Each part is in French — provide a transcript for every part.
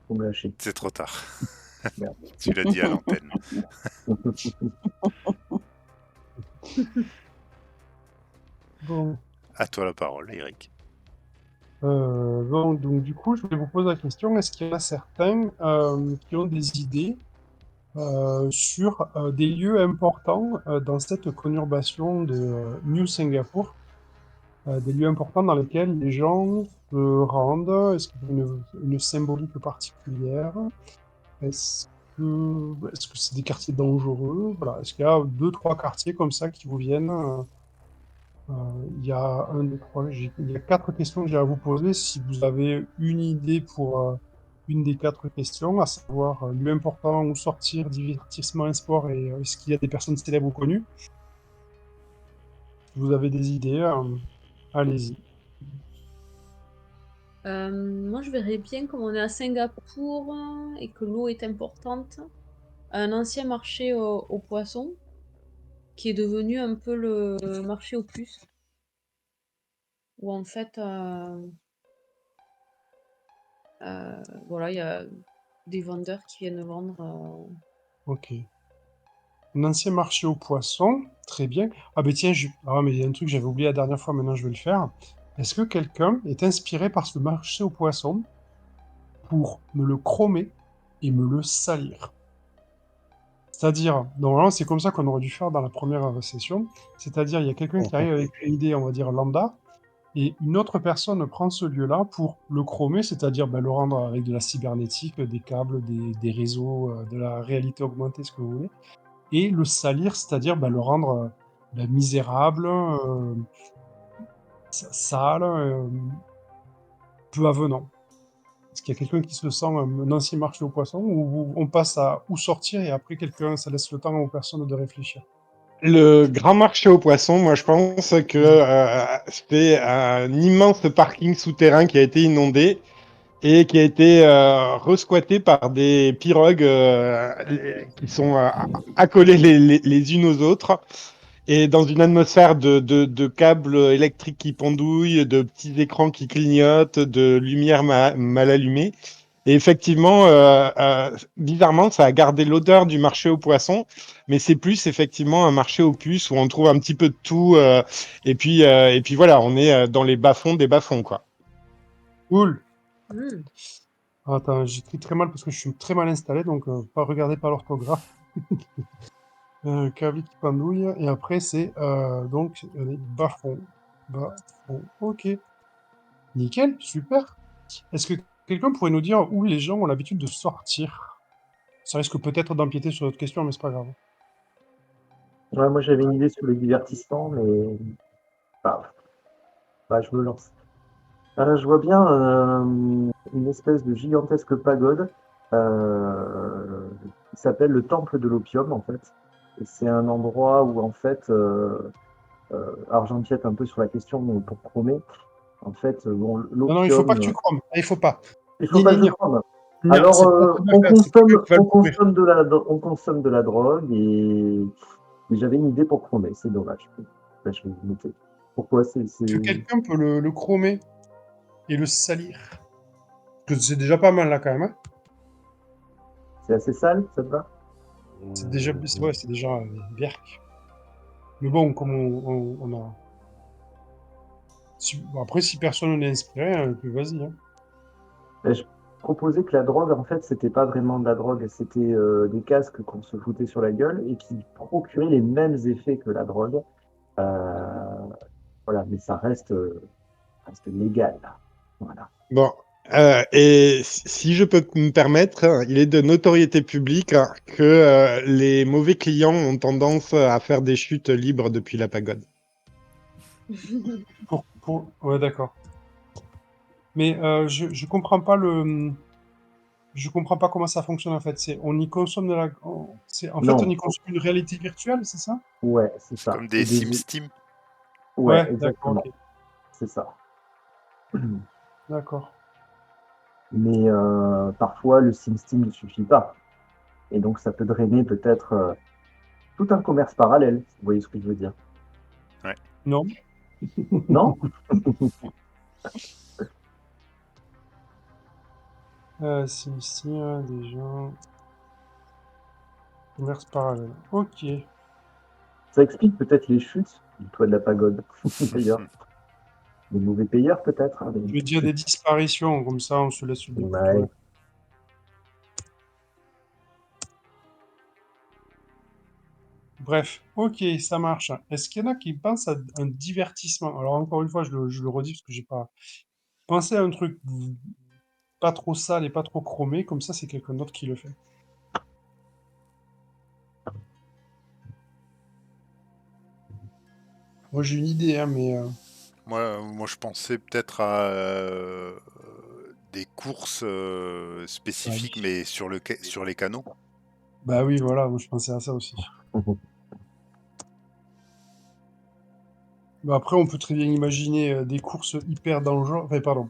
Faut me lâcher. C'est trop tard. Merde. Tu l'as dit à l'antenne. Bon. À toi la parole, Eric. Bon, donc du coup, je voulais vous poser la question, est-ce qu'il y en a certains qui ont des idées sur des lieux importants dans cette conurbation de New Singapour, des lieux importants dans lesquels les gens se rendent? Est-ce qu'il y a une symbolique particulière? Est-ce est-ce que c'est des quartiers dangereux? Voilà. Est-ce qu'il y a deux, trois quartiers comme ça qui vous viennent? Il y a un, deux, trois, il y a quatre questions que j'ai à vous poser. Si vous avez une idée pour une des quatre questions, à savoir lieu important, où sortir, divertissement et sport, et est-ce qu'il y a des personnes célèbres ou connues? Si vous avez des idées, allez-y. Moi, je verrais bien, comme on est à Singapour et que l'eau est importante, un ancien marché aux poissons qui est devenu un peu le marché aux puces, où en fait, voilà, il y a des vendeurs qui viennent vendre. Ok. Un ancien marché aux poissons, très bien. Ah ben tiens, ah mais il y a un truc que j'avais oublié la dernière fois, maintenant je vais le faire. Est-ce que quelqu'un est inspiré par ce marché aux poissons pour me le chromer et me le salir? C'est-à-dire, normalement, c'est comme ça qu'on aurait dû faire dans la première session. C'est-à-dire, il y a quelqu'un qui arrive avec une idée, on va dire lambda, et une autre personne prend ce lieu-là pour le chromer, c'est-à-dire le rendre avec de la cybernétique, des câbles, des réseaux, de la réalité augmentée, ce que vous voulez, et le salir, c'est-à-dire le rendre misérable, sale, peu avenant. Est-ce qu'il y a quelqu'un qui se sent un ancien marché aux poissons, ou on passe à où sortir et après quelqu'un, ça laisse le temps aux personnes de réfléchir? Le grand marché aux poissons, moi je pense que c'est un immense parking souterrain qui a été inondé et qui a été resquatté par des pirogues qui sont accolées les unes aux autres et dans une atmosphère de câbles électriques qui pendouillent, de petits écrans qui clignotent, de lumière mal allumée. Et effectivement, bizarrement, ça a gardé l'odeur du marché aux poissons, mais c'est plus effectivement un marché aux puces où on trouve un petit peu de tout. Et puis voilà, on est dans les bas-fonds des bas-fonds, quoi. Cool. Hmm. Attends, j'écris très mal parce que je suis très mal installé, donc pas regarder par l'orthographe. Câble qui pendouille, et après c'est donc les bas-fonds. Bas-fonds, ok. Nickel, super. Est-ce que quelqu'un pourrait nous dire où les gens ont l'habitude de sortir? Ça risque peut-être d'empiéter sur notre question, mais c'est pas grave. Ouais, moi, j'avais une idée sur les divertissements, mais je me lance. Je vois bien une espèce de gigantesque pagode qui s'appelle le Temple de l'Opium, en fait. Et c'est un endroit où, en fait, alors j'empiète un peu sur la question pour chromer. En fait, bon, Non, non, il faut pas que l'opium, tu chromes. Ah, il faut pas. il faut Ni, pas ni, que je ni. chrome. Non, Alors, c'est pas très bien fait, c'est quelqu'un qui va le courir. on consomme de la drogue et j'avais une idée pour chromer, c'est dommage. Là, je vais vous noter. Pourquoi Que quelqu'un peut le chromer et le salir. Que c'est déjà pas mal là quand même, hein. c'est assez sale, ça te va? Ouais, c'est déjà berk. Mais bon, comme on a. Bon, après, si personne n'est inspiré, puis vas-y, hein. Je proposais que la drogue, en fait, c'était pas vraiment de la drogue, c'était des casques qu'on se foutait sur la gueule et qui procuraient les mêmes effets que la drogue. Euh, voilà, mais ça reste légal. Voilà. Bon. Et si je peux me permettre, il est de notoriété publique que les mauvais clients ont tendance à faire des chutes libres depuis la pagode. Ouais, d'accord. Mais je comprends pas je comprends pas comment ça fonctionne en fait. On y consomme en fait, on Non, y consomme une réalité virtuelle, c'est ça? ouais, c'est C'est ça. comme C'est des des... Sims Steam. Ouais, Ouais, d'accord, exactement. ok. C'est ça. D'accord. Mais parfois, le SimSteam ne suffit pas. Et donc, ça peut drainer peut-être tout un commerce parallèle. Vous voyez ce que je veux dire? Ouais. Non? Non? C'est ici, déjà. Commerce parallèle. Ok. Ça explique peut-être les chutes du toit de la pagode, d'ailleurs. Les mauvais payeurs, peut-être. Hein, Je vais dire des disparitions, comme ça on se laisse le Ouais. découvrir. Bref, ok, ça marche. Est-ce qu'il y en a qui pensent à un divertissement? Alors encore une fois, je le redis parce que j'ai pas pensé à un truc pas trop sale et pas trop chromé, comme ça c'est quelqu'un d'autre qui le fait. Moi j'ai une idée, hein, mais Moi, je pensais peut-être à des courses spécifiques, oui. mais sur les canaux. Bah oui, voilà, moi je pensais à ça aussi. Bah après, on peut très bien imaginer des courses hyper dangereuses. Enfin, pardon.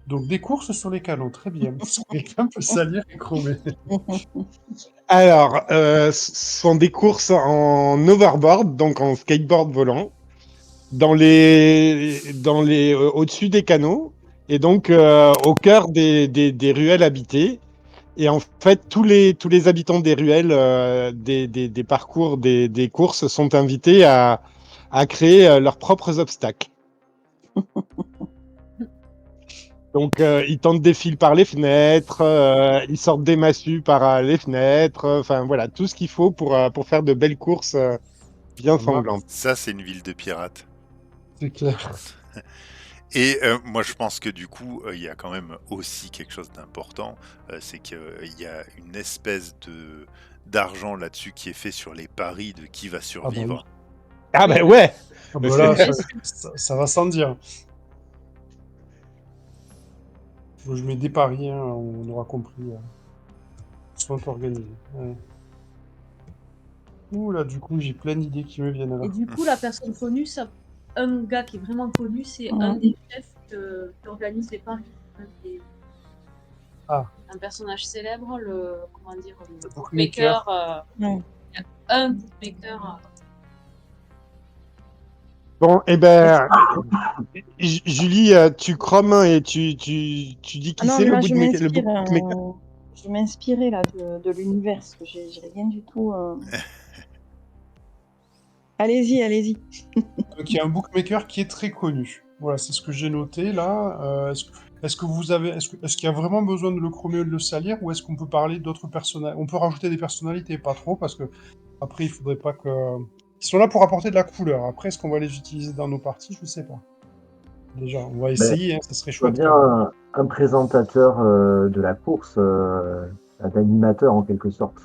Donc des courses sur les canaux, très bien. Parce que quelqu'un peut salir et chromer. Alors, ce sont des courses en overboard, donc en skateboard volant, au-dessus des canaux, et donc au cœur des ruelles habitées. Et en fait, tous les habitants des ruelles, des parcours, des courses sont invités à créer leurs propres obstacles. Donc, ils tentent des fils par les fenêtres, ils sortent des massues par les fenêtres, enfin voilà, tout ce qu'il faut pour faire de belles courses bien Ça marche, sanglantes. Ça, c'est une ville de pirates. c'est clair. Et moi, je pense que du coup, il y a quand même aussi quelque chose d'important, c'est qu'il y a une espèce de d'argent là-dessus qui est fait sur les paris de qui va Ah bah oui. survivre. Ah Oui. ben ouais! Ah bah là, Bien sûr. ça va sans dire. Moi, je mets des paris, hein, on aura compris. Sont organisés. Ouais. Ouh là, du coup, j'ai plein d'idées qui me viennent Et là. du coup, la personne connue, un gars qui est vraiment connu, c'est un Mhm. des chefs qui organise les paris. Ah. Un personnage célèbre, comment dire, le Bookmaker. bookmaker. Ouais. Il y a un bookmaker. Bon, eh ben, Julie, tu chromes et tu dis Ah qui non, c'est mais le là, je bookmaker, le m'inspire. bookmaker? Je m'inspirais là de l'univers, parce que j'ai rien du tout. Allez-y, allez-y. Donc, il y a un bookmaker qui est très connu. Voilà, c'est ce que j'ai noté là. Est-ce que vous avez, est-ce qu'il y a vraiment besoin de le chromer ou de le salir, ou est-ce qu'on peut parler d'autres personnalités? On peut rajouter des personnalités, pas trop, parce que après, il faudrait pas que. Ils sont là pour apporter de la couleur. Après, est-ce qu'on va les utiliser dans nos parties? Je sais pas. Déjà, on va Ben, essayer, hein, ça serait je vois chouette bien quand même. un présentateur de la course, un animateur en quelque sorte.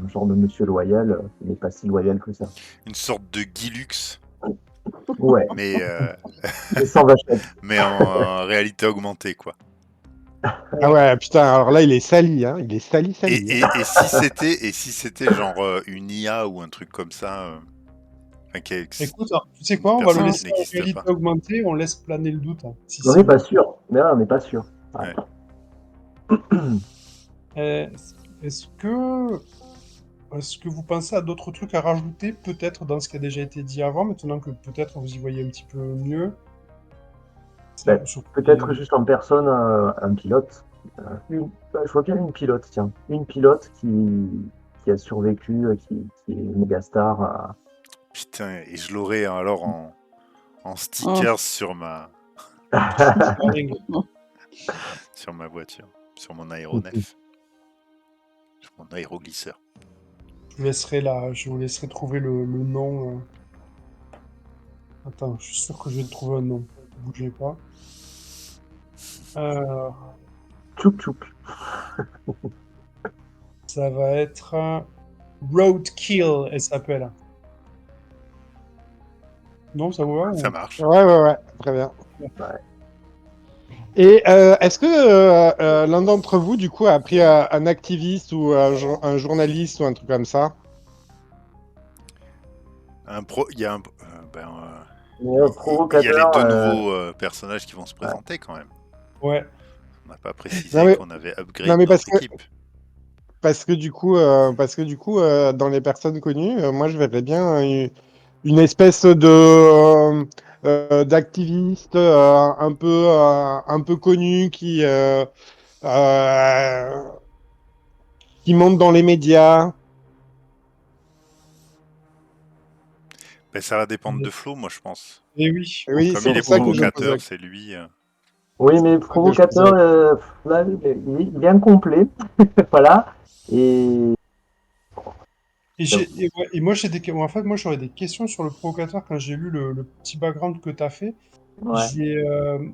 Un genre de monsieur loyal, qui n'est pas si loyal que ça. Une sorte de Guy Lux, Ouais, mais, et sans vachette. mais en réalité augmentée, quoi. Ah ouais, putain, alors là, il est sali, hein, il est sali. Hein. Et si c'était genre une IA ou un truc comme ça, enfin, Écoute, alors, tu sais une quoi, on va le personne Ouais. qui laisser en n'existe réalité pas. augmentée, on laisse planer le doute, hein, si On c'est n'est pas nous. sûr. Mais là, on n'est pas sûr. Ouais. Ouais. Euh, Est-ce que, est-ce que vous pensez à d'autres trucs à rajouter, peut-être dans ce qui a déjà été dit avant, maintenant que peut-être vous y voyez un petit peu mieux? Ben, Sur peut-être juste en personne un pilote. Je vois bien une pilote, tiens. Une pilote qui a survécu, qui est méga star. Putain, et je l'aurais alors en stickers sur ma voiture, sur mon aéronef, sur mon aéroglisseur. Je vous laisserai trouver le nom. Attends, je suis sûr que je vais trouver un nom. Bougez pas. Euh, Tchouk tchouk. Ça va être Roadkill, elle s'appelle. Non, ça vous va Ça ou... marche. Ouais, très bien. Ouais. Et est-ce que l'un d'entre vous, du coup, a pris un activiste ou un journaliste ou un truc comme ça? Il y a un, Mais il y a les provocateur, deux nouveaux personnages qui vont se ouais. présenter quand même. Ouais. On n'a pas précisé Non mais, qu'on avait non, upgrade mais notre équipe. parce que du coup, dans les personnes connues, moi je verrais bien une espèce de d'activiste un peu connu qui monte dans les médias. Ben, ça va dépendre de Flo, moi, je pense. Et oui. Oui, Comme c'est il est pour ça que je pose la provocateur, c'est lui. Oui, mais question que je posais provocateur, là, il est bien complet. Voilà. Et Et moi, en fait, moi, j'aurais des questions sur le provocateur quand j'ai lu le petit background que tu as fait. ouais.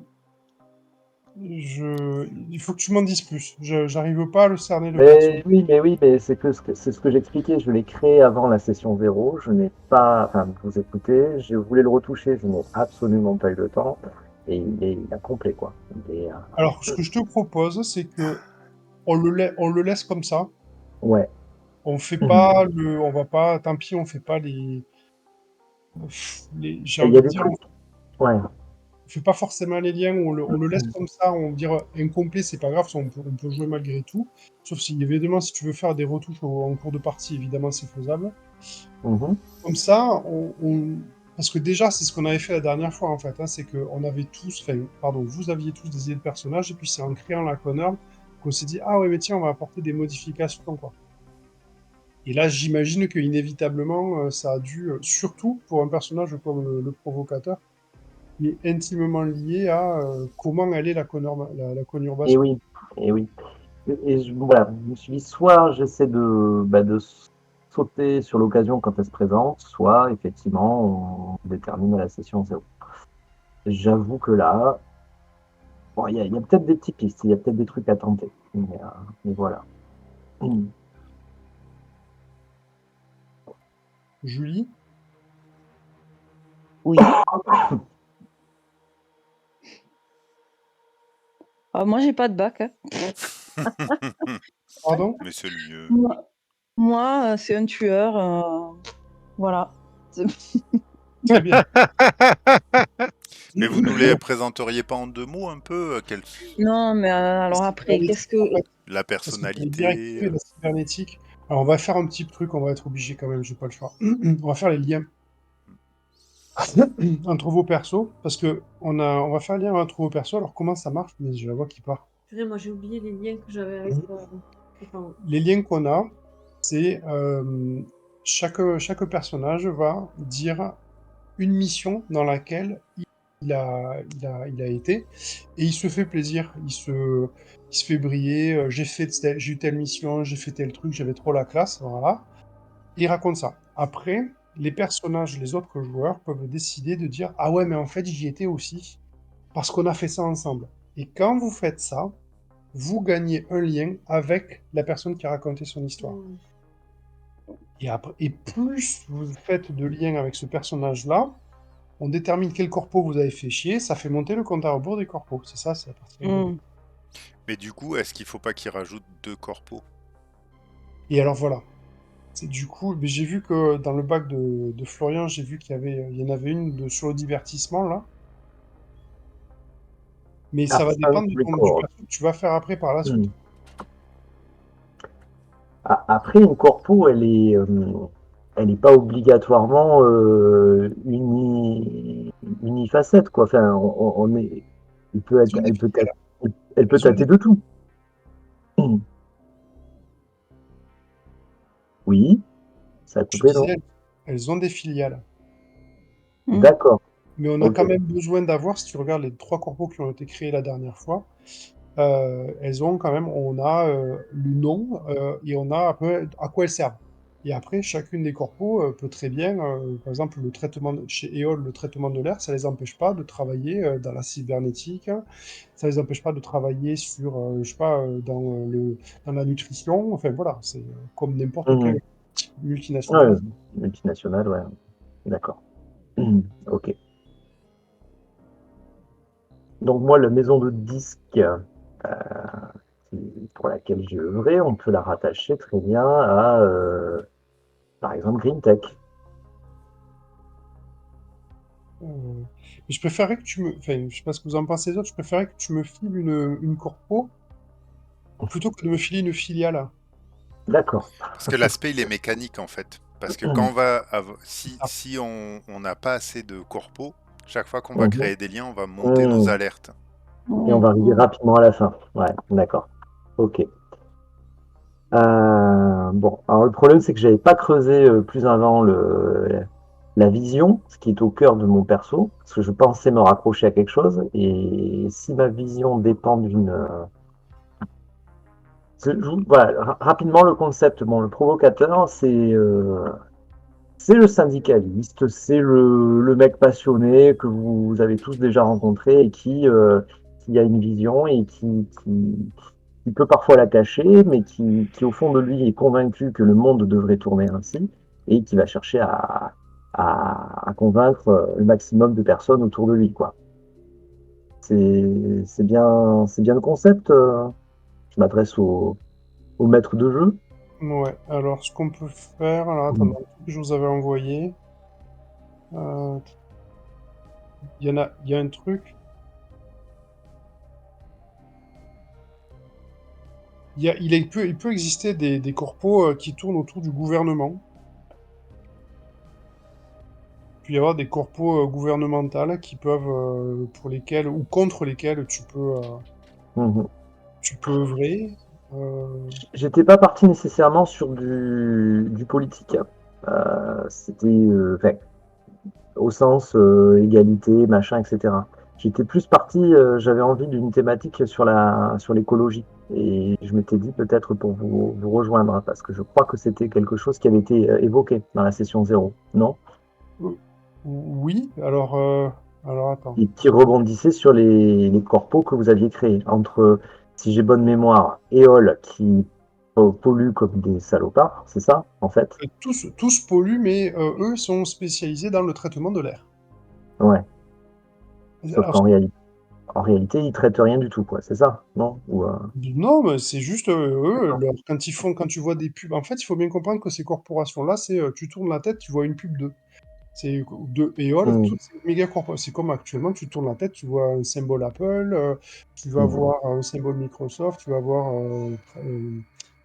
Il faut que tu m'en dises plus. J'arrive pas à le cerner, le perso. Mais oui, mais c'est ce que j'expliquais. Je l'ai créé avant la session 0. Je n'ai pas, enfin, vous écoutez, je voulais le retoucher. Je n'ai absolument pas eu le temps. Et il est complet, quoi. Alors, ce que je te propose, c'est que on le laisse comme ça. Ouais. On fait pas on va pas, tant pis, on fait pas j'ai Et il y envie a de des dire, trucs. Ouais. on fait pas forcément les liens, on le laisse comme ça, on dire incomplet, c'est pas grave, on peut jouer malgré tout. Sauf si, évidemment, si tu veux faire des retouches en cours de partie, évidemment, c'est faisable. Mhm. Comme ça, parce que déjà, c'est ce qu'on avait fait la dernière fois, en fait, hein, c'est que vous aviez tous des idées de personnages, et puis c'est en créant la Connor qu'on s'est dit, ah ouais, mais tiens, on va apporter des modifications, quoi. Et là, j'imagine que inévitablement, ça a dû, surtout pour un personnage comme le provocateur, qui est intimement lié à comment elle est la Et conurbation. oui. Et oui. Voilà, je me suis dit, soit j'essaie de sauter sur l'occasion quand elle se présente, soit effectivement on détermine à la session 0. J'avoue que là, bon, il y a peut-être des petites pistes, il y a peut-être des trucs à tenter. Mais voilà. Julie, Oui. Moi, j'ai pas de bac, hein. pardon? Mais c'est le mieux. Moi, c'est un tueur. Voilà. Très bien. Mais vous nous les présenteriez pas en 2 mots un peu Non, mais alors après, qu'est-ce que... En fait, la parce que les personnalité directives et la cybernétique. Alors, on va faire un petit truc, on va être obligé quand même, j'ai pas le choix. On va faire les liens entre vos persos, parce que on va faire le lien entre vos persos. Alors, comment ça marche? Mais je la vois qui part. Purée, moi j'ai oublié les liens que j'avais avec. Enfin, Les liens qu'on a, c'est chaque personnage va dire une mission dans laquelle il a été, et il se fait plaisir, il se fait briller, j'ai eu telle mission, j'ai fait tel truc, j'avais trop la classe, voilà. Il raconte ça. Après, les personnages, les autres joueurs peuvent décider de dire, ah ouais, mais en fait, j'y étais aussi, parce qu'on a fait ça ensemble. Et quand vous faites ça, vous gagnez un lien avec la personne qui a raconté son histoire. Et plus vous faites de liens avec ce personnage-là, on détermine quel corpo vous avez fait chier, ça fait monter le compte à rebours des corpos. C'est ça, c'est la partie rigolote. Mais du coup, est-ce qu'il faut pas qu'il rajoute 2 corpos? Et alors voilà. C'est du coup, mais j'ai vu que dans le bac de Florian, j'ai vu il y en avait une sur le divertissement là. Mais ça Ah, va ça, dépendre du d'accord. perso que tu vas faire après par la suite. Après, une corpo, elle est pas obligatoirement unifacette, quoi. Enfin, Elles ont des filiales. elle peut Elles ont des, tâter de tout. Oui, ça a je coupé, non? disais, elles ont des filiales. D'accord. Mais on a Ok. quand même besoin d'avoir, si tu regardes les 3 corpos qui ont été créés la dernière fois, elles ont quand même, on a le nom et on a un peu à quoi elles servent. Et après, chacune des corpos peut très bien, par exemple, chez EOL, le traitement de l'air, ça les empêche pas de travailler dans la cybernétique, hein. Ça les empêche pas de travailler sur, je sais pas, dans la nutrition. Enfin voilà, c'est comme n'importe Mhm. quelle Ouais, multinationale. multinationale, ouais. D'accord. Ok. Donc moi, la maison de disques pour laquelle j'ai œuvré, on peut la rattacher très bien à, par exemple, Green Tech. Mais je préférerais que tu me, enfin, je sais pas ce que vous en pensez les autres, je préférerais que tu me files une corpo plutôt que de me filer une filiale. D'accord. Parce que l'aspect, il est mécanique, en fait. Parce que quand on va... Si on n'a pas assez de corpos, chaque fois qu'on va Mhm. créer des liens, on va monter nos Mhm. alertes. Et on va arriver rapidement à la fin. Ouais, d'accord. Ok. Bon, alors le problème, c'est que j'avais pas creusé plus avant la vision, ce qui est au cœur de mon perso, parce que je pensais me raccrocher à quelque chose, et si ma vision dépend voilà, rapidement, le concept, bon, le provocateur, c'est le syndicaliste, c'est le mec passionné que vous avez tous déjà rencontré et qui a une vision et qui peut parfois la cacher, mais qui, au fond de lui est convaincu que le monde devrait tourner ainsi et qui va chercher à convaincre le maximum de personnes autour de lui, quoi. C'est bien le concept. Je m'adresse au maître de jeu. Ouais, alors ce qu'on peut faire... Alors attends, je vous avais envoyé. Il y a un truc. Il peut exister des corpos qui tournent autour du gouvernement. Il peut y avoir des corpos gouvernementales qui peuvent, pour lesquels, ou contre lesquels Mhm. tu peux œuvrer. J'étais pas parti nécessairement sur du politique. C'était enfin, au sens égalité, machin, etc. J'étais plus parti, j'avais envie d'une thématique sur l'écologie. Et je m'étais dit peut-être pour vous rejoindre, hein, parce que je crois que c'était quelque chose qui avait été évoqué dans la session 0, non? Oui, alors attends. Et qui rebondissait sur les corpos que vous aviez créés. Entre, si j'ai bonne mémoire, Éole qui polluent comme des salopards, c'est ça, en fait? Tous polluent, mais eux sont spécialisés dans le traitement de l'air. Ouais. Sauf Alors, en réalité, ils traitent rien du tout, quoi. C'est ça, non? non, mais c'est juste eux, D'accord. quand tu vois des pubs. En fait, il faut bien comprendre que ces corporations-là, c'est tu tournes la tête, tu vois une pub d'eux. C'est de Eol, Mhm. toutes ces méga corporations. C'est comme actuellement, tu tournes la tête, tu vois un symbole Apple, tu vas Mhm. voir un symbole Microsoft, tu vas voir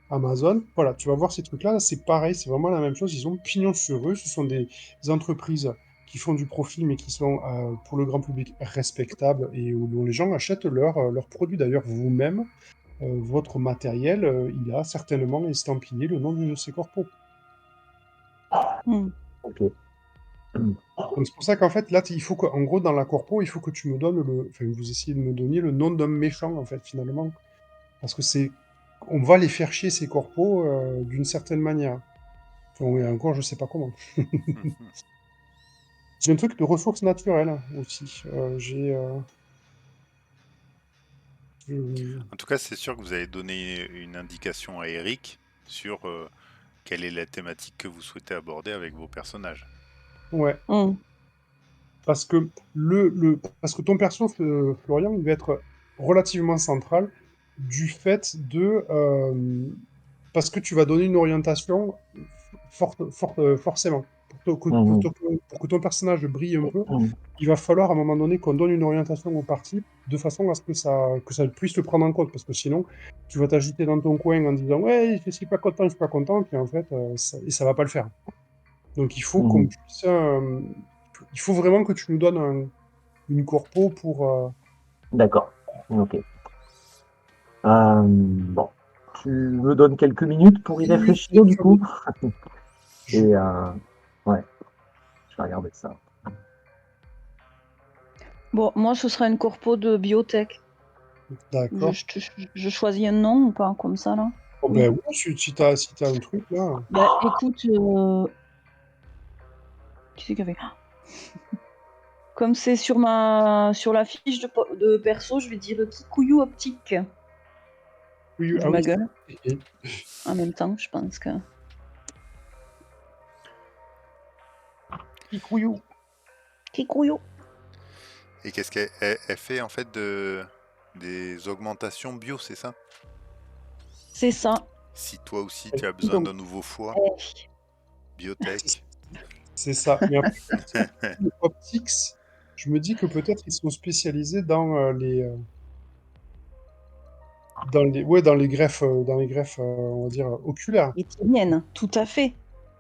Amazon. Voilà, tu vas voir ces trucs-là, c'est pareil, c'est vraiment la même chose. Ils ont pignon sur eux. Ce sont des entreprises qui font du profit, mais qui sont pour le grand public respectables et dont les gens achètent leurs produits. D'ailleurs, vous-même, votre matériel, il a certainement estampillé le nom de ces corpos. Hmm. Ok. Donc c'est pour ça qu'en fait, là, il faut en gros, dans la corpo, il faut que tu me donnes enfin, vous essayez de me donner le nom d'un méchant, en fait, finalement. Parce que on va les faire chier, ces corpos, d'une certaine manière. Enfin, et encore, je sais pas comment. J'ai un truc de ressources naturelles, hein, aussi. Je- En tout cas, c'est sûr que vous avez donné une indication à Eric sur quelle est la thématique que vous souhaitez aborder avec vos personnages. Ouais. Hmm. Parce que parce que ton perso, Florian, il va être relativement central du fait parce que tu vas donner une orientation forcément. Mhm. Pour que ton personnage brille un peu, Mhm. il va falloir à un moment donné qu'on donne une orientation au parti de façon à ce que ça puisse le prendre en compte. Parce que sinon, tu vas t'agiter dans ton coin en disant ouais, je suis pas content, je suis pas content, puis en fait, ça va pas le faire. Donc Mhm. il faut vraiment que tu nous donnes une corpo pour. D'accord. Ok. Bon. Tu me donnes quelques minutes pour y Oui, oui, c'est réfléchir, du sûr, mais coup? je- Et ouais, je vais regarder ça. Bon, moi, ce sera une corpo de biotech. D'accord. Je choisis un nom ou pas, comme ça, là? Oh, Oui. ben oui, si t'as un truc là. Bah, écoute, qui c'est qui avait... Comme c'est sur la fiche de perso, je vais dire Kikuyu Optique. Oui, De ah ma oui. gueule. Et- En même temps, je pense que... Kikuyu. Kikuyu. Et qu'est-ce qu'elle elle fait en fait des augmentations bio, c'est ça? C'est ça. Si toi aussi tu as besoin Donc, d'un nouveau foie, eh, biotech. C'est ça. Mais après, les Optics, je me dis que peut-être ils sont spécialisés dans les greffes, on va dire, oculaires. rétinienne, tout à fait.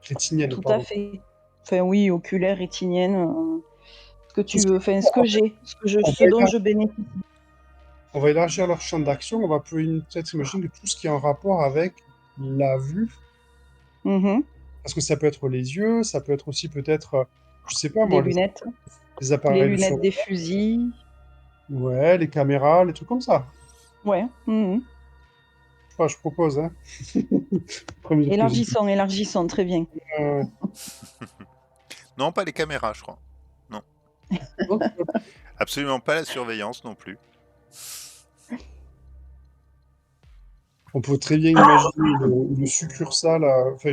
Rétiniennes, Tout à pardon. fait. Enfin, oui, oculaire, rétinienne, ce que tu Parce veux. que, Enfin, ce que j'ai, en ce dont voyant, je bénéficie. On va élargir leur champ d'action. On va peut-être imaginer que tout ce qui est en rapport avec la vue, Mhm. parce que ça peut être les yeux, ça peut être aussi peut-être, je sais pas Les moi, lunettes. les Les appareils de lunettes des surveillance, fusils. ouais, les caméras, les trucs comme ça. Ouais. Mhm. Je propose, hein. Premier que j'ai. Élargissons, très bien. Euh, Non, pas les caméras, je crois. Non, donc, absolument pas la surveillance non plus. on peut très bien imaginer une succursale, enfin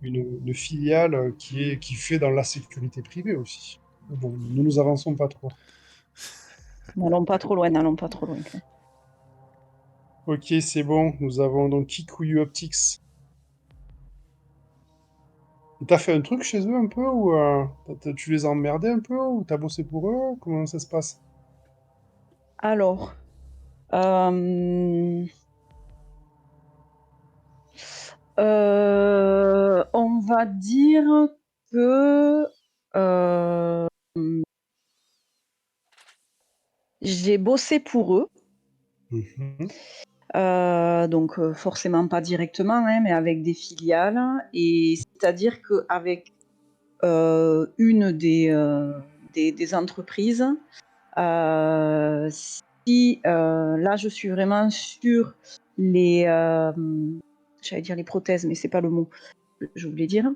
une filiale qui fait dans la sécurité privée aussi. Mais bon, nous nous avançons pas trop. N'allons pas trop loin, n'allons pas trop loin. Ok, c'est bon. Nous avons donc Kikuyu Optics. T'as fait un truc chez eux un peu ou tu les as emmerdés un peu ou t'as bossé pour eux? Comment ça se passe? Alors, on va dire que j'ai bossé pour eux. Mhm. Donc forcément pas directement, hein, mais avec des filiales. Et c'est-à-dire qu'avec une des entreprises, si là je suis vraiment sur les, j'allais dire les prothèses, mais c'est pas le mot, je voulais dire,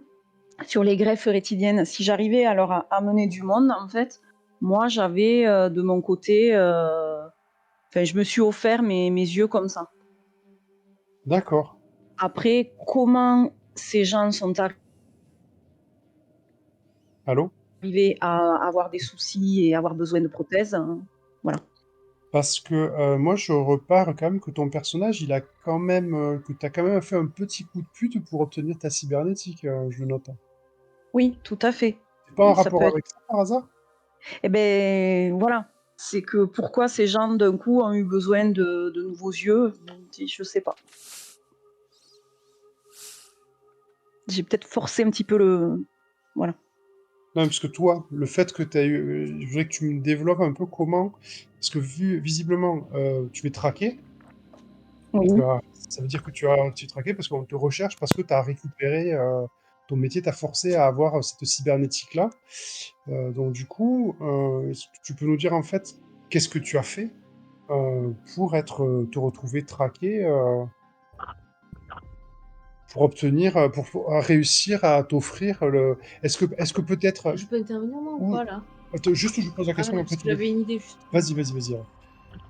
sur les greffes rétiliennes, si j'arrivais à leur amener du monde, en fait, moi j'avais de mon côté, je me suis offert mes yeux comme ça. D'accord. Après, comment ces gens sont Allô? arrivés à avoir des soucis et avoir besoin de prothèses, voilà. Parce que moi je repars quand même que ton personnage il a quand même que t'as quand même fait un petit coup de pute pour obtenir ta cybernétique, je le note. Oui, tout à fait. C'est pas en Ça peut rapport être. avec ça par hasard? Eh ben voilà. C'est que pourquoi ces gens d'un coup ont eu besoin de nouveaux yeux, je sais pas. J'ai peut-être forcé un petit peu le. Voilà. Non, parce que toi, le fait que tu as eu. Je voudrais que tu me développes un peu comment. Parce que visiblement, tu es traqué. Oui. Ça veut dire que tu es traqué parce qu'on te recherche, parce que tu as récupéré. Ton métier t'a forcé à avoir cette cybernétique-là. Donc, du coup, est-ce que tu peux nous dire en fait qu'est-ce que tu as fait pour te retrouver traqué, pour obtenir, pour réussir à t'offrir le. Est-ce que peut-être. Je peux intervenir moi ou Ou, pas là? attends, juste, je pose la Ah, question, parce après que tu me. j'avais une idée juste. Vas-y. Non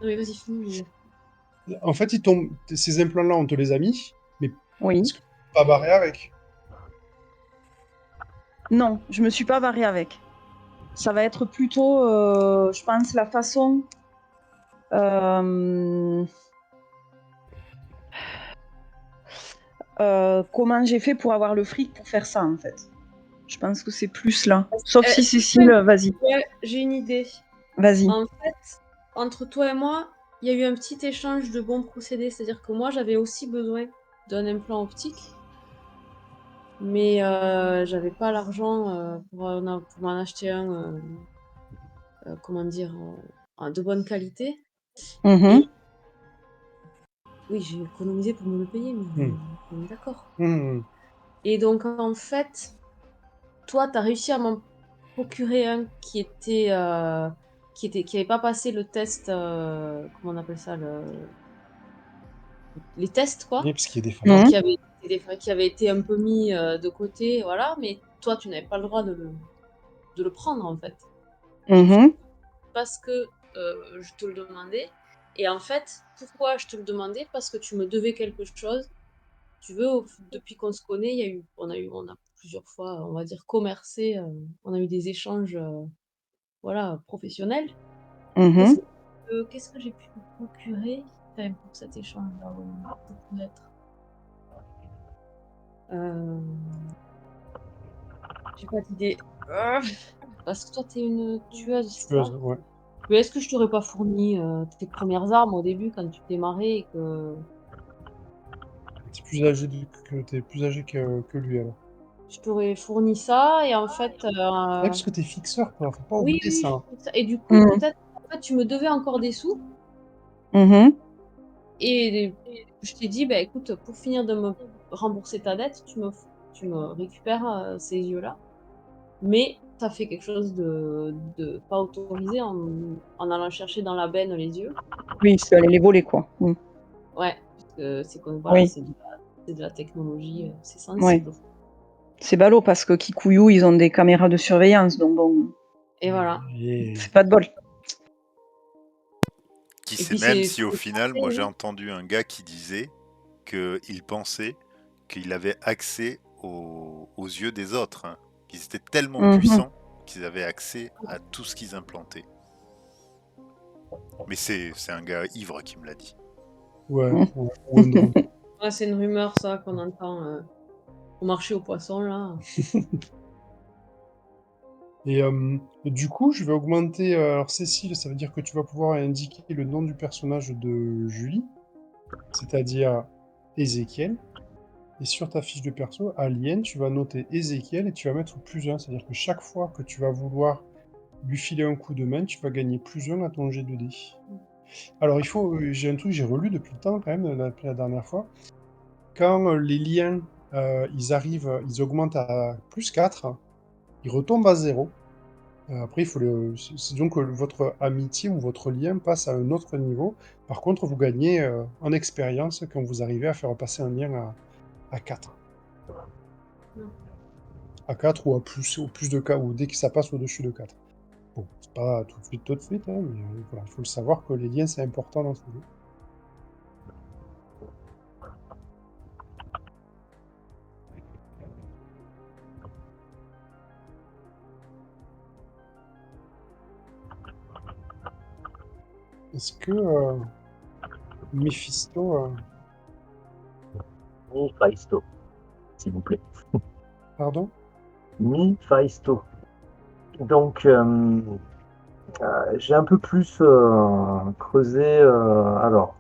mais vas-y, finis. En fait, ces implants-là, on te les a mis, mais Oui. est-ce que tu t'es pas barré avec? Non, je me suis pas barrée avec. Ça va être plutôt, je pense, la façon. euh, comment j'ai fait pour avoir le fric pour faire ça, en fait. Je pense que c'est plus là. Sauf si Est-ce que Cécile, vas-y. Ouais, j'ai une idée. Vas-y. En fait, entre toi et moi, il y a eu un petit échange de bons procédés. C'est-à-dire que moi, j'avais aussi besoin d'un implant optique, mais j'avais pas l'argent pour m'en acheter un, comment dire, de bonne qualité. Et Mhm. oui, j'ai économisé pour me le payer, mais Hmm. on est d'accord. Hmm. Et donc, en fait, toi, tu as réussi à m'en procurer un qui avait pas passé le test, comment on appelle ça, les tests, Oui, quoi. parce qu'il y a des Donc, faillances. qui avait été un peu mis de côté, voilà. Mais toi, tu n'avais pas le droit de le prendre, en fait. Et du coup, Mhm. parce que je te le demandais. Et en fait, pourquoi je te le demandais? Parce que tu me devais quelque chose. Tu veux, depuis qu'on se connaît, on a plusieurs fois, on va dire, commercé, on a eu des échanges, voilà, professionnels. Qu'est-ce Mhm. qu'est-ce que j'ai pu me procurer pour cet échange-là? Oui, peut-être. Euh, j'ai pas d'idée. Parce que toi, t'es une tueuse, Tu c'est peux, ça? ouais. Mais est-ce que je t'aurais pas fourni tes premières armes au début quand tu démarrais et que T'es plus âgé que lui, alors. je t'aurais fourni ça et en fait, Ouais, parce que t'es fixeur, quoi. Faut pas oui, oublier oui, ça. et du coup, Mhm. peut-être. En fait, tu me devais encore des sous. Mhm. Et je t'ai dit, bah écoute, pour finir de me rembourser ta dette, tu me récupères ces yeux-là. Mais t'as fait quelque chose de pas autorisé en allant chercher dans la benne les yeux. Oui, c'est aller les voler, quoi. Ouais, parce que c'est comme, voilà, Oui, c'est de la technologie, c'est ouais. sensible. C'est ballot parce que Kikuyu, ils ont des caméras de surveillance, donc bon, Et voilà. Et c'est pas de bol. Qui Et sait puis même c'est si au final, moi j'ai hein. entendu un gars qui disait qu'il pensait qu'il avait accès aux yeux des autres, hein, qu'ils étaient tellement Mhm. puissants qu'ils avaient accès à tout ce qu'ils implantaient. Mais c'est un gars ivre qui me l'a dit. ouais, Mhm. ou un drone. Ouais, c'est une rumeur, ça, qu'on entend au marché aux poissons, là. Et du coup, je vais augmenter. Alors, Cécile, ça veut dire que tu vas pouvoir indiquer le nom du personnage de Julie, c'est-à-dire Ézéchiel. Et sur ta fiche de perso, Alien, tu vas noter Ézéchiel et tu vas mettre +1. C'est-à-dire que chaque fois que tu vas vouloir lui filer un coup de main, tu vas gagner +1 à ton jet de dés. Alors, j'ai un truc, j'ai relu depuis le temps quand même, la dernière fois. Quand les liens, ils augmentent à +4, ils retombent à 0. Après, c'est donc que votre amitié ou votre lien passe à un autre niveau. Par contre, vous gagnez en expérience quand vous arrivez à faire passer un lien à 4. Non. À 4 ou à plus, au plus de cas, ou dès que ça passe au-dessus de 4. Bon, c'est pas tout de suite, hein, mais voilà, il faut le savoir que les liens, c'est important dans ce jeu. Est-ce que Mephisto... Mephisto, s'il vous plaît. Pardon? Mephisto. Donc, j'ai un peu plus creusé alors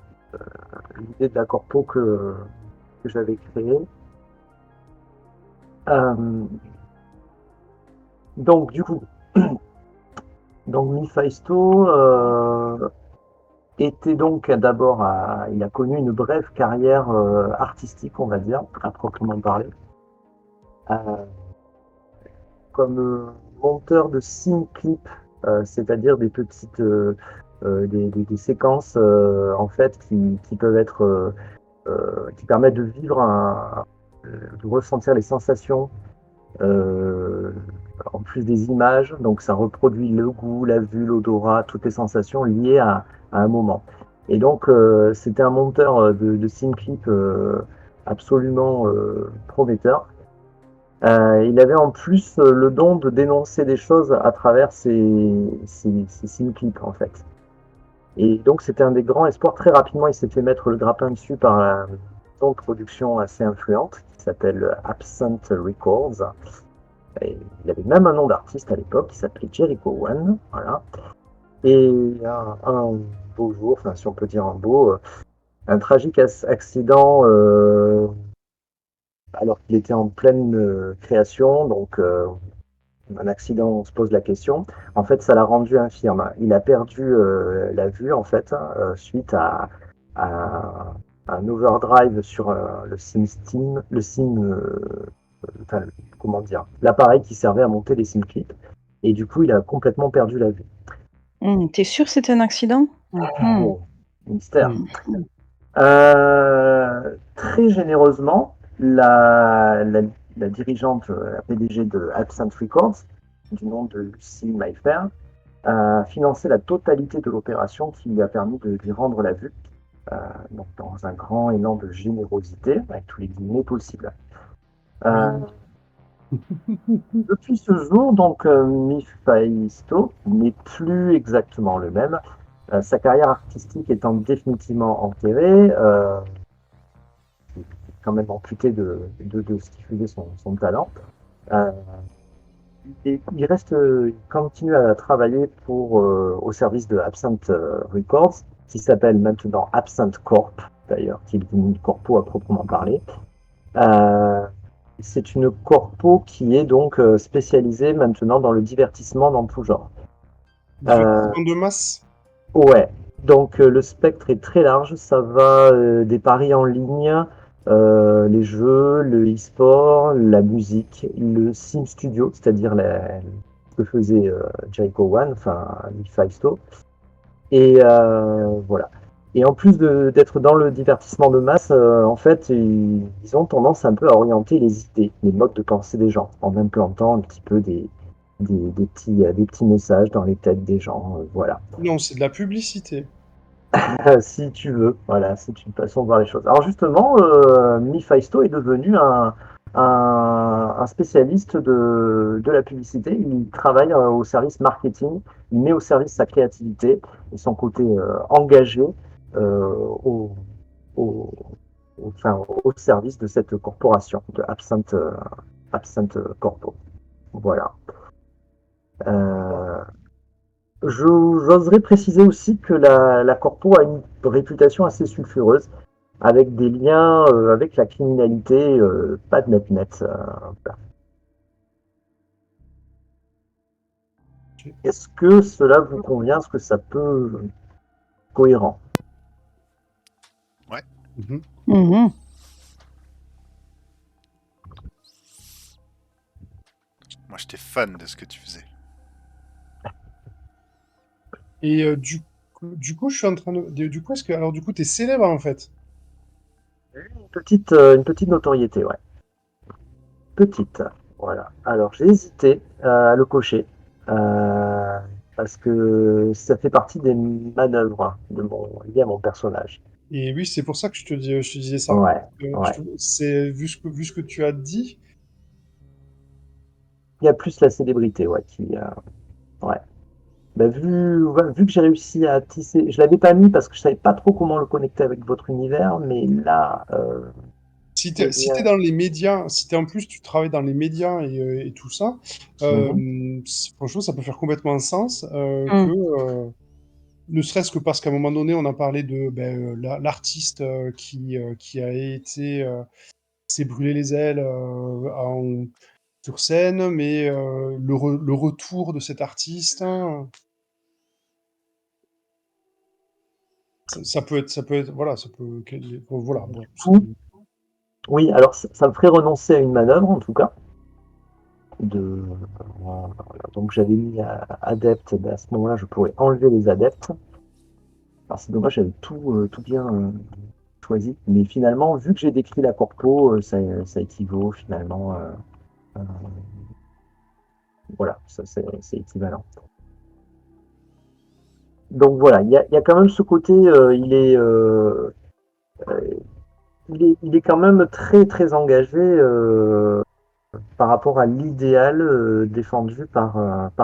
l'idée de la corpo que j'avais créée. Donc, du coup, donc Mephisto était donc d'abord, il a connu une brève carrière artistique, on va dire, à proprement parler, euh, comme monteur de scene clip, c'est-à-dire des petites des séquences en fait qui peuvent être qui permettent de vivre de ressentir les sensations euh, en plus des images, donc ça reproduit le goût, la vue, l'odorat, toutes les sensations liées à un moment. Et donc c'était un monteur de scene clip absolument prometteur. Il avait en plus le don de dénoncer des choses à travers ses scene clips en fait. Et donc c'était un des grands espoirs. Très rapidement, il s'est fait mettre le grappin dessus par une maison de production assez influente qui s'appelle Absent Records. Et il avait même un nom d'artiste à l'époque qui s'appelait Jericho One. Voilà. Et un beau jour, enfin si on peut dire un beau, un tragique accident alors qu'il était en pleine création, donc un accident, on se pose la question. En fait, ça l'a rendu infirme. Il a perdu la vue, en fait, suite à un overdrive sur le SimSteam, enfin, comment dire, l'appareil qui servait à monter les SimClips. Et du coup, il a complètement perdu la vue. T'es sûr que c'était un accident? Bon, mystère. Hmm. Très généreusement, la dirigeante, la PDG de Absent Records, du nom de Lucie Mayfair, a financé la totalité de l'opération qui lui a permis de lui rendre la vue, donc dans un grand élan de générosité, avec tous les guillemets possibles. Euh, Depuis ce jour, donc Mephisto n'est plus exactement le même. Sa carrière artistique étant définitivement enterrée, quand même amputé de ce qui faisait son talent. Euh, il continue à travailler au service de Absent Records, qui s'appelle maintenant Absent Corp, d'ailleurs, qui est une corpo à proprement parler. Euh, c'est une corpo qui est donc spécialisée maintenant dans le divertissement dans tout genre. Divertissement de masse? Ouais, donc le spectre est très large, ça va des paris en ligne, les jeux, le e-sport, la musique, le sim studio, c'est-à-dire ce que faisait Jericho One, enfin Mephisto, et voilà. Et en plus d'être dans le divertissement de masse, en fait, ils ont tendance un peu à orienter les idées, les modes de pensée des gens, en implantant un petit peu des petits messages dans les têtes des gens, voilà. Non, c'est de la publicité. Si tu veux, voilà, c'est une façon de voir les choses. Alors justement, Mephisto est devenu un spécialiste de la publicité. Il travaille au service marketing, il met au service sa créativité et son côté engagé euh, au, au, enfin, au service de cette corporation, de Absinthe Corpo. Voilà. Euh, J'oserais préciser aussi que la corpo a une réputation assez sulfureuse, avec des liens avec la criminalité, pas de net-net. Voilà. Ok. Est-ce que cela vous convient? Est-ce que ça peut cohérent? Ouais. Mhm. Mhm. Moi, j'étais fan de ce que tu faisais. Et du coup, je suis en train du coup, est-ce que alors du coup, t'es célèbre en fait? Une petite notoriété, ouais. Petite. Voilà. Alors j'ai hésité à le cocher parce que ça fait partie des manœuvres liées à mon personnage. Et oui, c'est pour ça que je te disais ça. Ouais, ouais. C'est vu ce que tu as dit. Il y a plus la célébrité, ouais, ouais. Bah, voilà, vu que j'ai réussi à tisser, je l'avais pas mis parce que je savais pas trop comment le connecter avec votre univers, mais là, les Si t'es liens. dans les médias, si t'es en plus tu travailles dans les médias et tout ça, Mhm, franchement, ça peut faire complètement sens que Mm. ne serait-ce que parce qu'à un moment donné, on a parlé de l'artiste qui a été s'est brûlé les ailes sur scène, mais le retour de cet artiste, hein, ça peut être, voilà, ça peut, voilà, bon, mhm. Oui, alors ça me ferait renoncer à une manœuvre en tout cas. Voilà. Donc j'avais mis adepte, ben, à ce moment-là, je pourrais enlever les adeptes. Alors c'est dommage, j'avais tout bien choisi. Mais finalement, vu que j'ai décrit la corpo, ça équivaut finalement. Euh, voilà, ça c'est équivalent. Donc voilà, il y a quand même ce côté, euh, il est quand même très très engagé par rapport à l'idéal défendu par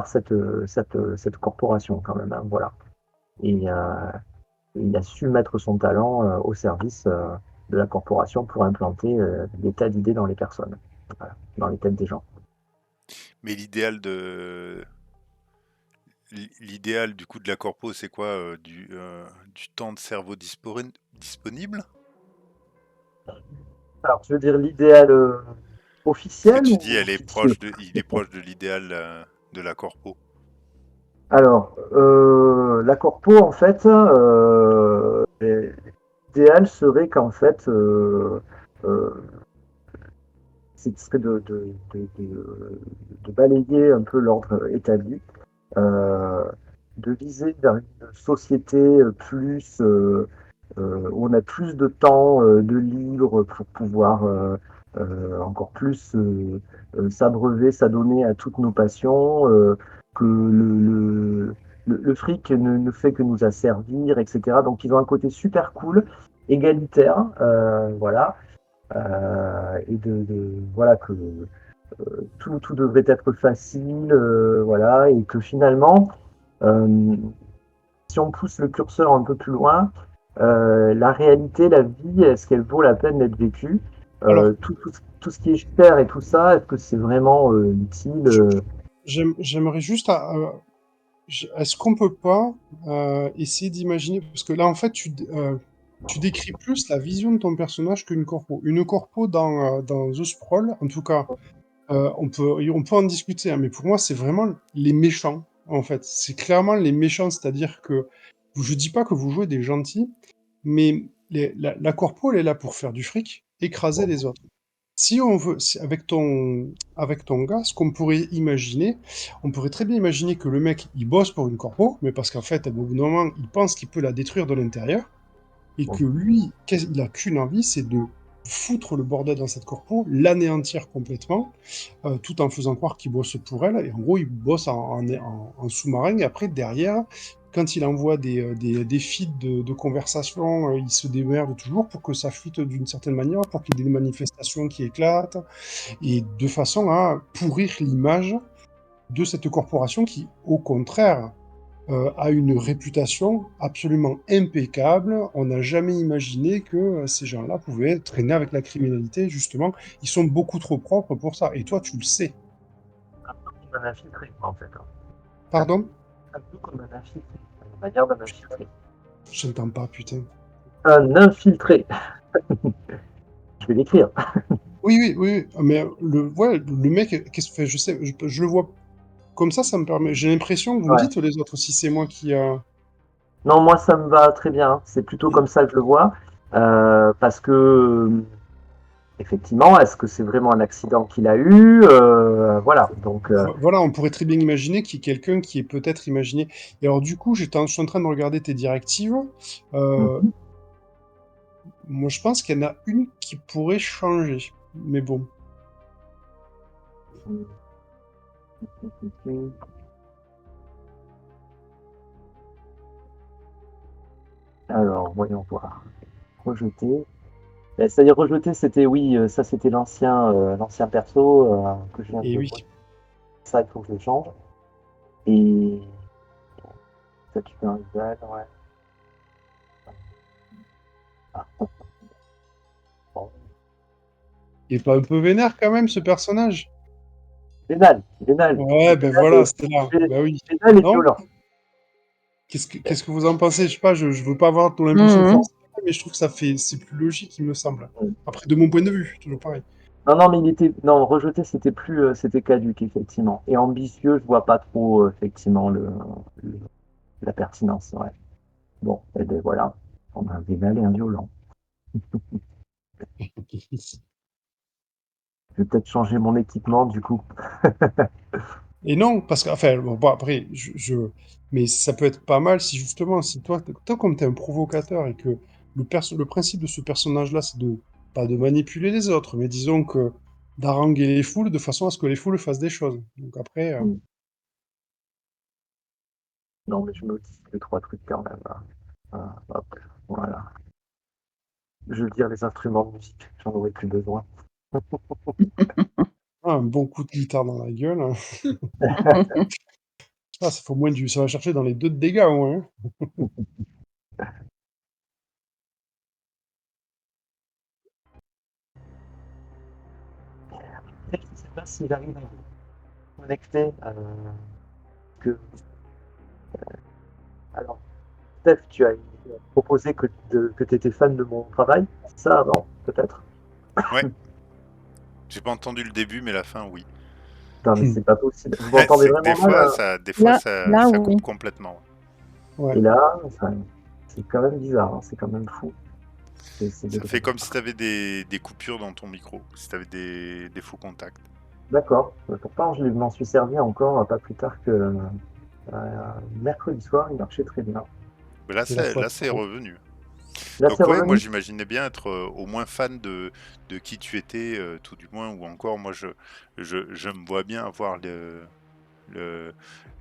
cette corporation quand même, hein, voilà. Et il a su mettre son talent au service de la corporation pour implanter des tas d'idées dans les personnes, voilà, dans les têtes des gens. Mais l'idéal du coup de la corpo, c'est quoi du temps de cerveau disponible? Alors, je veux dire l'idéal Parce que officiel tu dis ou fictif? il est proche de l'idéal de la corpo. Alors, la corpo, en fait, l'idéal serait qu'en fait, euh, c'est de balayer un peu l'ordre établi, euh, de viser vers une société où on a plus de temps de libre pour pouvoir encore plus s'abreuver, s'adonner à toutes nos passions, que le fric ne fait que nous asservir, etc. Donc ils ont un côté super cool, égalitaire, voilà, et voilà que tout devrait être facile, voilà, et que finalement, euh, si on pousse le curseur un peu plus loin, la réalité, la vie, est-ce qu'elle vaut la peine d'être vécue? Alors, Tout ce qui est cher et tout ça, est-ce que c'est vraiment utile? je- j'aimerais juste, est-ce qu'on peut pas essayer d'imaginer, parce que là, en fait, tu décris plus la vision de ton personnage qu'une corpo. Une corpo dans The Sprawl, en tout cas, on peut en discuter, hein, mais pour moi, c'est vraiment les méchants, en fait. C'est clairement les méchants, c'est-à-dire que je dis pas que vous jouez des gentils, mais la corpo, elle est là pour faire du fric, écraser les autres. Si on veut, avec ton gars, ce qu'on pourrait imaginer, on pourrait très bien imaginer que le mec, il bosse pour une corpo, mais parce qu'en fait, à bout d'un moment, il pense qu'il peut la détruire de l'intérieur, et que lui, il a qu'une envie, c'est de foutre le bordel dans cette corpo, l'anéantir complètement, tout en faisant croire qu'il bosse pour elle, et en gros, il bosse en sous-marin, et après, derrière, quand il envoie des feeds de conversation, il se démerde toujours pour que ça fuite d'une certaine manière, pour qu'il y ait des manifestations qui éclatent, et de façon à pourrir l'image de cette corporation qui, au contraire, a une réputation absolument impeccable. On n'a jamais imaginé que ces gens-là pouvaient traîner avec la criminalité, justement. Ils sont beaucoup trop propres pour ça, et toi, tu le sais. Comme un infiltré, quoi, en fait. Pardon? Un peu comme un infiltré. Une manière d'un infiltré. Je n'entends pas, putain. Un infiltré. Je vais l'écrire. Oui, oui, oui, oui. Mais le mec, qu'est-ce que fait? Je sais, je le vois comme ça me permet. J'ai l'impression que vous me Ouais. dites les autres si c'est moi qui. Non, moi, ça me va très bien. C'est plutôt comme ça que je le vois. Parce que, effectivement, est-ce que c'est vraiment un accident qu'il a eu? Voilà. Donc, Voilà, on pourrait très bien imaginer qu'il y ait quelqu'un qui est peut-être imaginé. Et alors, du coup, je suis en train de regarder tes directives. Moi, je pense qu'il y en a une qui pourrait changer. Mais bon. alors, voyons voir. Rejeter. C'est-à-dire rejeter, c'était oui, ça c'était l'ancien perso que je viens Et de. oui. Ça, il faut que je le change. Et ça, tu fais un rival, ouais. Ah, bon. Il est pas un peu vénère quand même, ce personnage? Vénal, Vénal. Ouais, ben Vénal voilà, est, c'était là. Vé- Ben oui. Vénal est Non? violent. Qu'est-ce que vous en pensez? Je sais pas, je veux pas avoir ton impulsion Mhm. forcée, mais je trouve que c'est plus logique, il me semble. Après, de mon point de vue, toujours pareil. Non, non, mais non, rejeté, c'était caduque, effectivement. Et ambitieux, je vois pas trop, effectivement, le- la pertinence, ouais. Bon, et ben voilà. On a un Vénal et un violent. Je vais peut-être changer mon équipement, du coup. Et non, parce que, enfin, bon, après, mais ça peut être pas mal si justement, si toi comme t'es un provocateur et que le principe de ce personnage-là, c'est pas de manipuler les autres, mais disons que d'haranguer les foules de façon à ce que les foules fassent des choses. Donc après, Mm. Non, mais je me dis deux, trois trucs quand même, hein. Hop, voilà. Je veux dire, les instruments de musique, j'en aurais plus besoin. un bon coup de guitare dans la gueule, hein. Ah, ça fait au moins ça va chercher dans les 2 de dégâts, au moins, hein. Je ne sais pas s'il arrive à vous connecter. Que... Alors, Steph, tu as proposé que tu étais fan de mon travail. Ça avant, peut-être. Ouais. J'ai pas entendu le début, mais la fin, oui. Non, mais c'est pas possible. Vous m'entendez C'est que vraiment mal, hein. des fois, Là, ça oui. coupe complètement. Ouais. Et là, c'est quand même bizarre, hein. C'est quand même fou. Ça fait comme si tu avais des coupures dans ton micro, si tu avais des faux contacts. D'accord. Pourtant, je m'en suis servi encore pas plus tard que mercredi soir. Il marchait très bien. Mais Et la fois là, c'est revenu. Là, c'est Donc ouais, moi revenu. j'imaginais bien être au moins fan de qui tu étais, tout du moins, ou encore moi je me vois bien avoir le,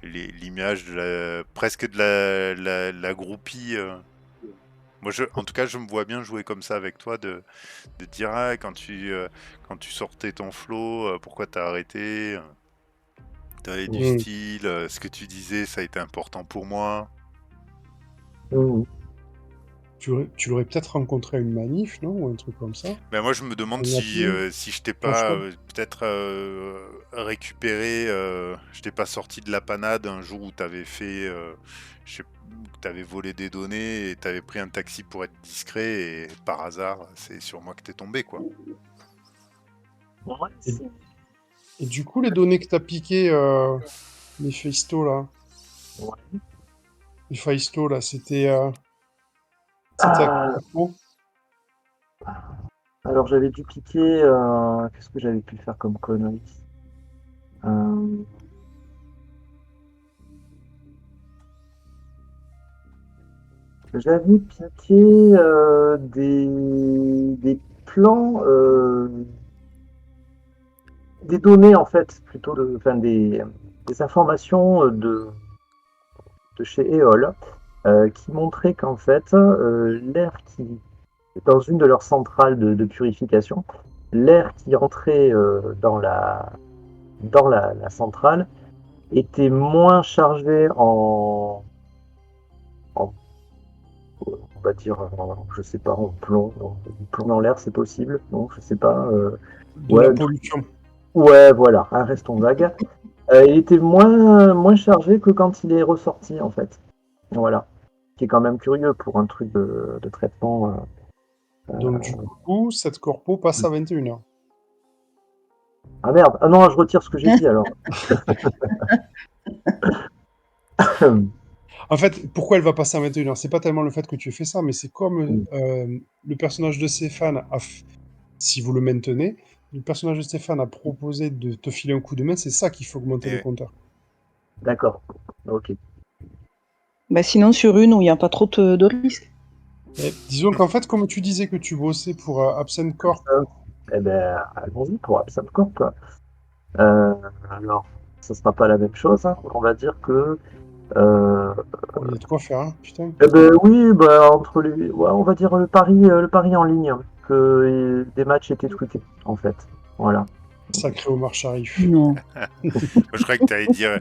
l'image de presque de la groupie. Moi en tout cas je me vois bien jouer comme ça avec toi, de dire ah, quand tu sortais ton flow, pourquoi t'as arrêté, t'avais du Mm. style, ce que tu disais ça a été important pour moi. Mhm. Tu l'aurais peut-être rencontré à une manif, non? Ou un truc comme ça? Ben moi je me demande On a pu- si je t'ai pas Franchement. peut-être récupéré, je t'ai pas sorti de la panade un jour où t'avais fait, je sais, où t'avais volé des données et t'avais pris un taxi pour être discret et par hasard c'est sur moi que t'es tombé quoi. Ouais, Et, et du coup, les données que t'as piquées, les Mephisto, là, ouais. Héphaïsto, là, c'était à Ah, Corpo. alors j'avais dû cliquer. Qu'est-ce que j'avais pu faire comme connerie? Euh, J'avais piqué des plans, des données en fait, plutôt enfin des informations de chez Eol, qui montraient qu'en fait, l'air qui, dans une de leurs centrales de purification, l'air qui entrait dans la centrale était moins chargé en on va dire, je sais pas, en plomb. Du plomb dans l'air, c'est possible? Non, je sais pas. De Ouais, la pollution. ouais, voilà, restons vagues. Il était moins chargé que quand il est ressorti, en fait. Voilà. Ce qui est quand même curieux pour un truc de traitement. Donc, du coup, cette Corpo passe à 21h. Ah merde, ah non, je retire ce que j'ai dit alors. En fait, pourquoi elle va passer à 21h? C'est pas tellement le fait que tu aies fait ça, mais c'est comme le personnage de Stéphane si vous le maintenez, le personnage de Stéphane a proposé de te filer un coup de main, c'est ça qui fait augmenter Et le ouais. compteur. D'accord, ok. Bah, sinon, sur une où il n'y a pas trop de risques. Et disons qu'en fait, comme tu disais que tu bossais pour Absent Corp, Eh ben, allons-y pour Absent Corp, quoi. Alors, ça sera pas la même chose, hein. On va dire que euh, il y a de quoi faire, hein, putain. eh ben oui, bah, entre les, ouais, on va dire le pari en ligne, que des matchs étaient truqués, en fait. Voilà. Sacré Omar Sharif. Non. Moi, je croyais que tu allais dire,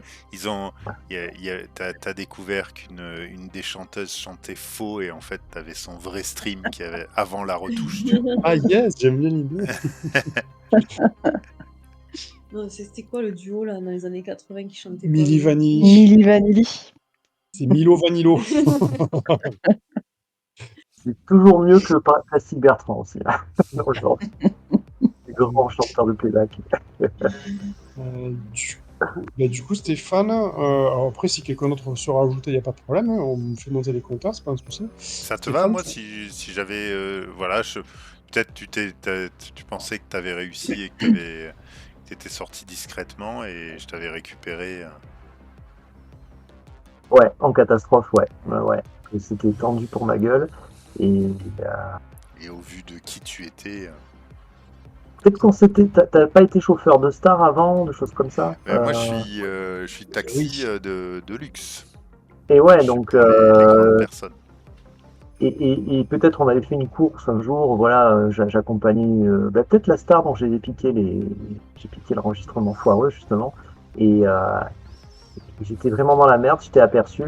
t'as découvert une des chanteuses chantait faux et en fait t'avais son vrai stream qui avait avant la retouche. Ah yes, j'aime bien l'idée. Non, c'était quoi le duo là dans les années 80 qui chantait pas Milli bien Vanilli. Milli Vanilli. C'est Milo Vanillo. C'est toujours mieux que Plastic Bertrand aussi, là, aujourd'hui. Les grands chanteurs de playback. Du coup, Stéphane, alors après, si quelqu'un d'autre se rajoute, il n'y a pas de problème, hein, on me fait monter les compteurs, c'est pas un souci. Ça te va, Stéphane, moi, si j'avais, voilà, peut-être tu pensais que t'avais réussi et que t'étais sorti discrètement et je t'avais récupéré. Ouais, en catastrophe, ouais. Ouais. Et c'était tendu pour ma gueule. Et Et au vu de qui tu étais. peut-être qu'on s'était. T'as pas été chauffeur de star avant, de choses comme ça? Moi, je suis taxi de luxe. Et ouais, Je suis donc. pour les grandes personnes. Et peut-être on avait fait une course un jour, voilà, j'accompagnais peut-être la star dont j'ai piqué l'enregistrement foireux justement, et j'étais vraiment dans la merde, je t'ai aperçu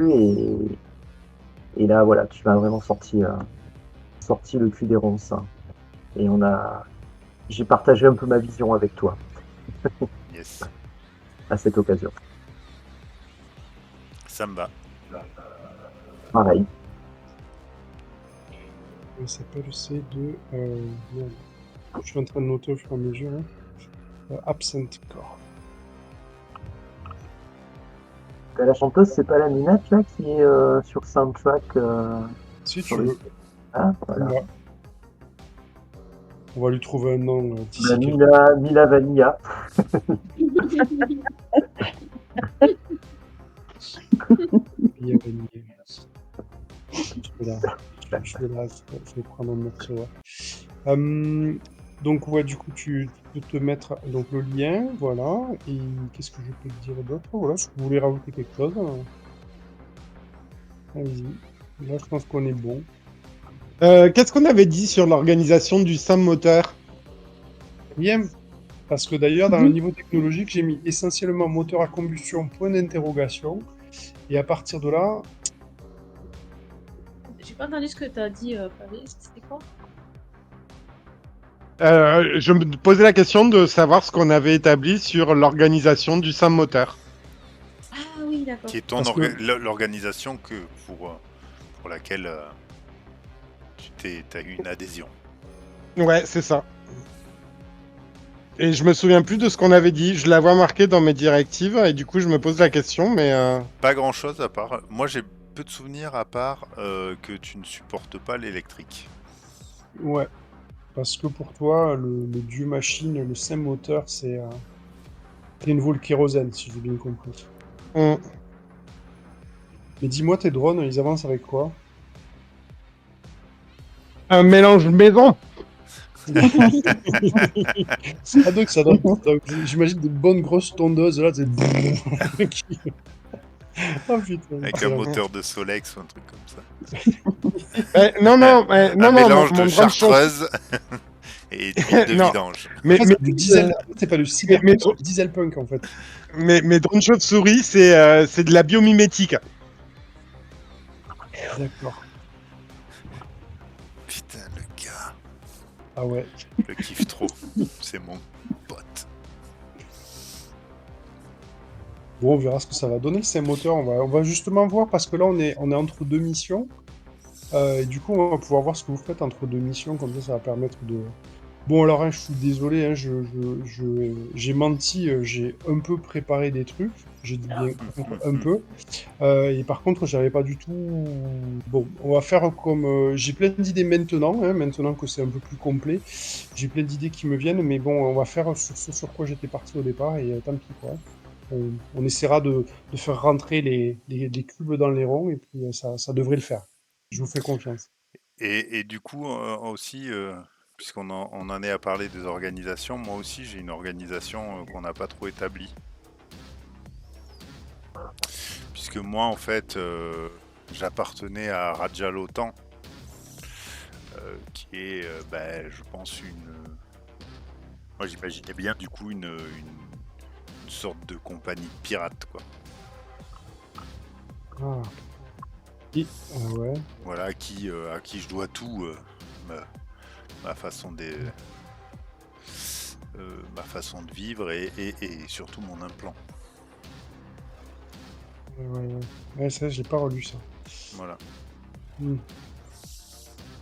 et là voilà, tu m'as vraiment sorti le cul des ronces, hein. Et j'ai partagé un peu ma vision avec toi Yes, à cette occasion. ça me va. Pareil. il s'appelle, c'est de... merde. Je suis en train de noter au fur et à mesure. Hein. Absent Corp. La chanteuse, c'est pas la Minette là qui est sur soundtrack Si sur tu les- veux. Ah, voilà. Voilà. On va lui trouver un nom d'ici La quelques... Mila Vanilla. Il y a Vanille. Je vais prendre un morceau. Ouais. Donc ouais, du coup, tu peux te mettre donc le lien, voilà. Et qu'est-ce que je peux te dire d'autre? Voilà, je voulais rajouter quelque chose. Allez-y. Là, je pense qu'on est bon. Qu'est-ce qu'on avait dit sur l'organisation du SAM moteur? Bien. Parce que d'ailleurs, dans le niveau technologique, j'ai mis essentiellement moteur à combustion, point d'interrogation. Et à partir de là, J'ai pas entendu ce que t'as dit, Fabrice. C'était quoi? Je me posais la question de savoir ce qu'on avait établi sur l'organisation du SAM moteur. Ah oui, d'accord. Qui est Parce que- l'organisation pour laquelle t'as eu une adhésion. Ouais, c'est ça. Et je me souviens plus de ce qu'on avait dit. Je la vois marqué dans mes directives et du coup je me pose la question, mais Pas grand chose à part. Moi, j'ai peu de souvenirs à part que tu ne supportes pas l'électrique. Ouais. Parce que pour toi, le dieu machine, le saint moteur, c'est Renvo le kérosène, si j'ai bien compris. Mm. Mais dis-moi, tes drones, ils avancent avec quoi? Un mélange maison. Ah donc ça doit... donc, j'imagine des bonnes grosses tondeuses, là, c'est... Oh putain, Avec un excellent. moteur de Solex ou un truc comme ça. Non, non, Un non, mélange mon de drone chauffe. chartreuse et d'huile de Non. vidange. Mais, En fait, c'est du diesel... c'est pas le mais- cyberpunk, c'est du dieselpunk, en fait. mes drones chauves-souris, c'est de la biomimétique. D'accord. Putain, le gars, Ah ouais. je le kiffe trop. C'est mon pote. Bon, on verra ce que ça va donner, ces moteurs. On va justement voir, parce que là, on est entre deux missions. Et du coup, on va pouvoir voir ce que vous faites entre deux missions, comme ça va permettre de... Bon, alors, hein, je suis désolé, hein, j'ai menti, j'ai un peu préparé des trucs. J'ai dit bien un peu. Et par contre, j'avais pas du tout... Bon, on va faire comme... j'ai plein d'idées maintenant, hein, maintenant que c'est un peu plus complet. J'ai plein d'idées qui me viennent, mais bon, on va faire sur ce sur quoi j'étais parti au départ, et tant pis, quoi. On essaiera de faire rentrer les cubes dans les ronds, et puis ça devrait le faire. Je vous fais confiance. Et du coup, aussi, on en est à parler des organisations, moi aussi j'ai une organisation qu'on n'a pas trop établie. Puisque moi, en fait, j'appartenais à Raja Lotan, qui est, je pense, moi j'imaginais bien du coup une sorte de compagnie de pirates, quoi. Ah. Et, ouais. Voilà, à qui je dois tout, ma façon ma façon de vivre et surtout mon implant. Ouais, ça, j'ai pas relu ça. Voilà. Hmm.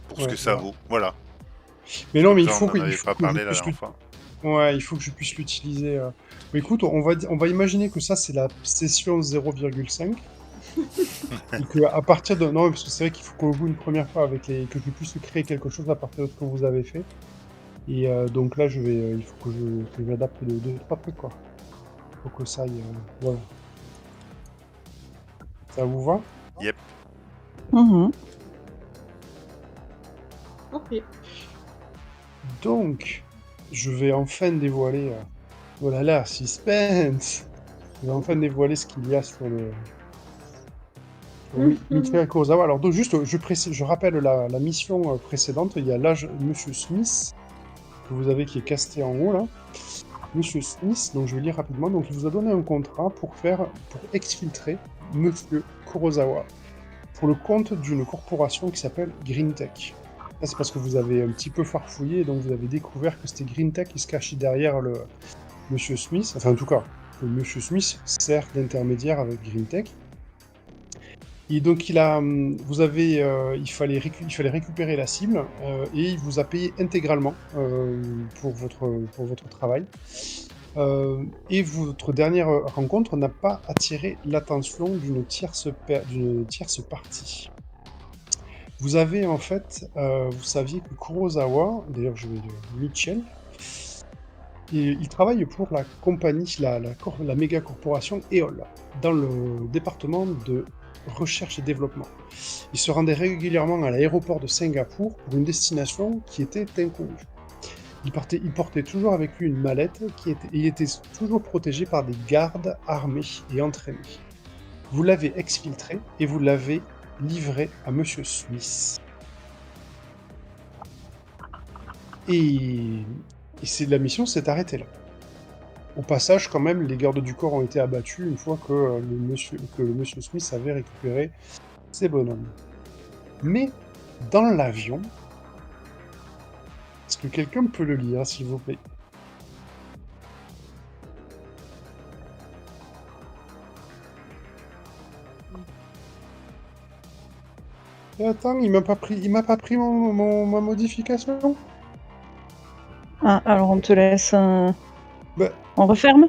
Pour ce que ça vaut, voilà. Mais non, mais il Ça, faut on en que, avait pas parlé la dernière fois. Ouais, il faut que je puisse l'utiliser. Mais écoute, on va imaginer que ça, c'est la session 0,5. Et que à partir de... Non, parce que c'est vrai qu'il faut qu'on joue une première fois avec les... que je puisse créer quelque chose à partir de ce que vous avez fait. Et donc là, il faut que j'adapte deux, trois trucs, quoi. Il faut que ça aille... Voilà. Ça vous va? Yep. Mhm. Ok. Donc, je vais enfin dévoiler... Oh là là, suspense! Je vais enfin dévoiler ce qu'il y a sur le... Michael Kurosawa. Alors, donc, juste, je rappelle la mission précédente. Il y a l'âge Monsieur Smith, que vous avez qui est casté en haut, là. Monsieur Smith, donc je vais lire rapidement. Donc, il vous a donné un contrat pour exfiltrer Monsieur Kurosawa pour le compte d'une corporation qui s'appelle GreenTech. Ça, c'est parce que vous avez un petit peu farfouillé, et donc vous avez découvert que c'était GreenTech qui se cachait derrière le Monsieur Smith. Enfin, en tout cas, que Monsieur Smith sert d'intermédiaire avec GreenTech. Et donc il fallait récupérer la cible et il vous a payé intégralement pour votre travail. Et votre dernière rencontre n'a pas attiré l'attention d'une tierce partie. Vous avez en fait, vous saviez que Kurosawa, d'ailleurs je vais le Mitchell, il travaille pour la compagnie, la méga corporation EOL, dans le département de recherche et développement. Il se rendait régulièrement à l'aéroport de Singapour pour une destination qui était inconnue. Il portait toujours avec lui une mallette il était toujours protégé par des gardes armés et entraînés. Vous l'avez exfiltré et vous l'avez livré à Monsieur Smith. Et la mission s'est arrêtée là. Au passage, quand même, les gardes du corps ont été abattus une fois que le monsieur Smith avait récupéré ses bonhommes. Mais, dans l'avion... Est-ce que quelqu'un peut le lire, s'il vous plaît? Et attends, il m'a pas pris ma modification? Ah, alors on te laisse... Bah. On referme?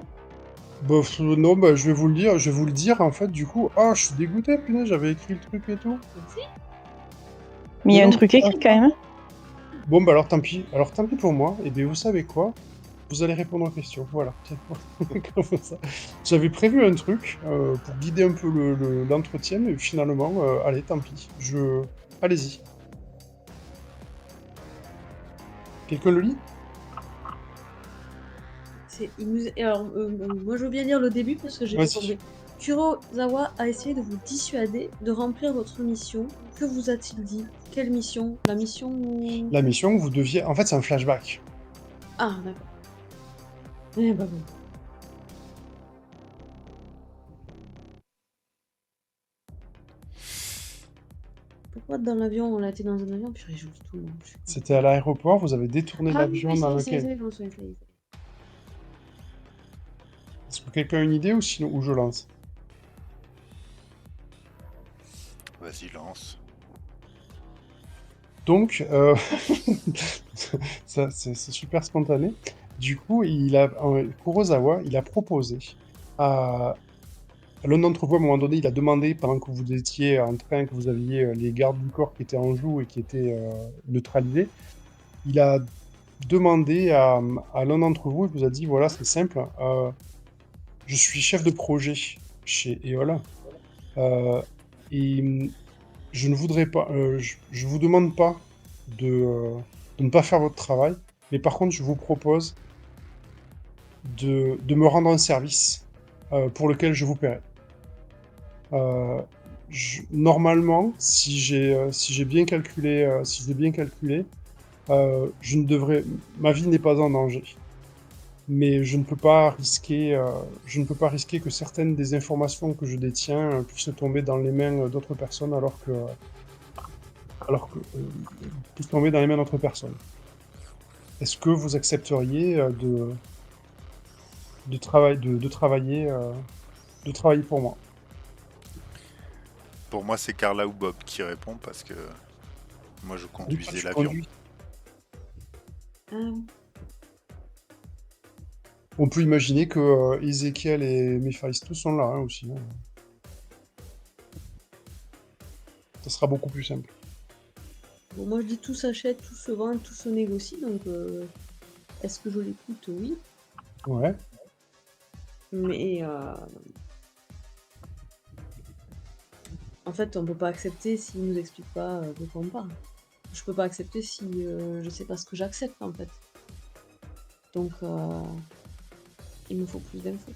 Non, bah, je vais vous le dire, en fait, du coup. Ah, je suis dégoûté, punaise, j'avais écrit le truc et tout. Merci. Mais il y a Mais un non, truc écrit quand même. Hein. bon, bah alors tant pis. Alors tant pis pour moi. Et bien, vous savez quoi? Vous allez répondre aux questions. Voilà. Tiens, comme ça. J'avais prévu un truc pour guider un peu l'entretien, mais finalement, allez, tant pis. Allez-y. Quelqu'un le lit? Alors, moi, je veux bien lire le début parce que j'ai pas Vas-y. compris. Kurosawa a essayé de vous dissuader de remplir votre mission. Que vous a-t-il dit? Quelle mission? La mission La mission, vous deviez. En fait, c'est un flashback. Ah, d'accord. Eh bah bon. Pourquoi dans l'avion, on a été dans un avion, puis j'oublie tout le monde. Je suis con. C'était à l'aéroport, vous avez détourné Ah l'avion oui, ça dans y est, ça y est, ça lequel. y est, je me souviens, ça y est. Est-ce que quelqu'un a une idée ou sinon ou je lance? Vas-y, lance. Donc, c'est super spontané. Du coup, Kurosawa, il a proposé à l'un d'entre vous, à un moment donné, il a demandé, pendant que vous étiez en train, que vous aviez les gardes du corps qui étaient en joue et qui étaient neutralisés, il a demandé à l'un d'entre vous, il vous a dit, voilà, c'est simple, je suis chef de projet chez EOL, et je ne voudrais pas, je vous demande pas de ne pas faire votre travail, mais par contre, je vous propose de me rendre un service pour lequel je vous paierai. Euh, Normalement, si j'ai bien calculé, je ne devrais, ma vie n'est pas en danger. Mais je ne peux pas risquer que certaines des informations que je détiens puissent tomber dans les mains d'autres personnes puissent tomber dans les mains d'autres personnes. Est-ce que vous accepteriez de travailler pour moi? Pour moi, c'est Carla ou Bob qui répond parce que moi, je Oui, toi, conduisais tu l'avion. conduis. Ah, On peut imaginer que Ezekiel et Mephisto sont là hein, aussi. Hein. Ça sera beaucoup plus simple. bon, moi, je dis tout s'achète, tout se vend, tout se négocie, donc est-ce que je l'écoute? Oui. Ouais. Mais en fait, on peut pas accepter s'il nous explique pas de quoi on parle. Je peux pas accepter si je sais pas ce que j'accepte en fait. Donc il me faut plus d'infos.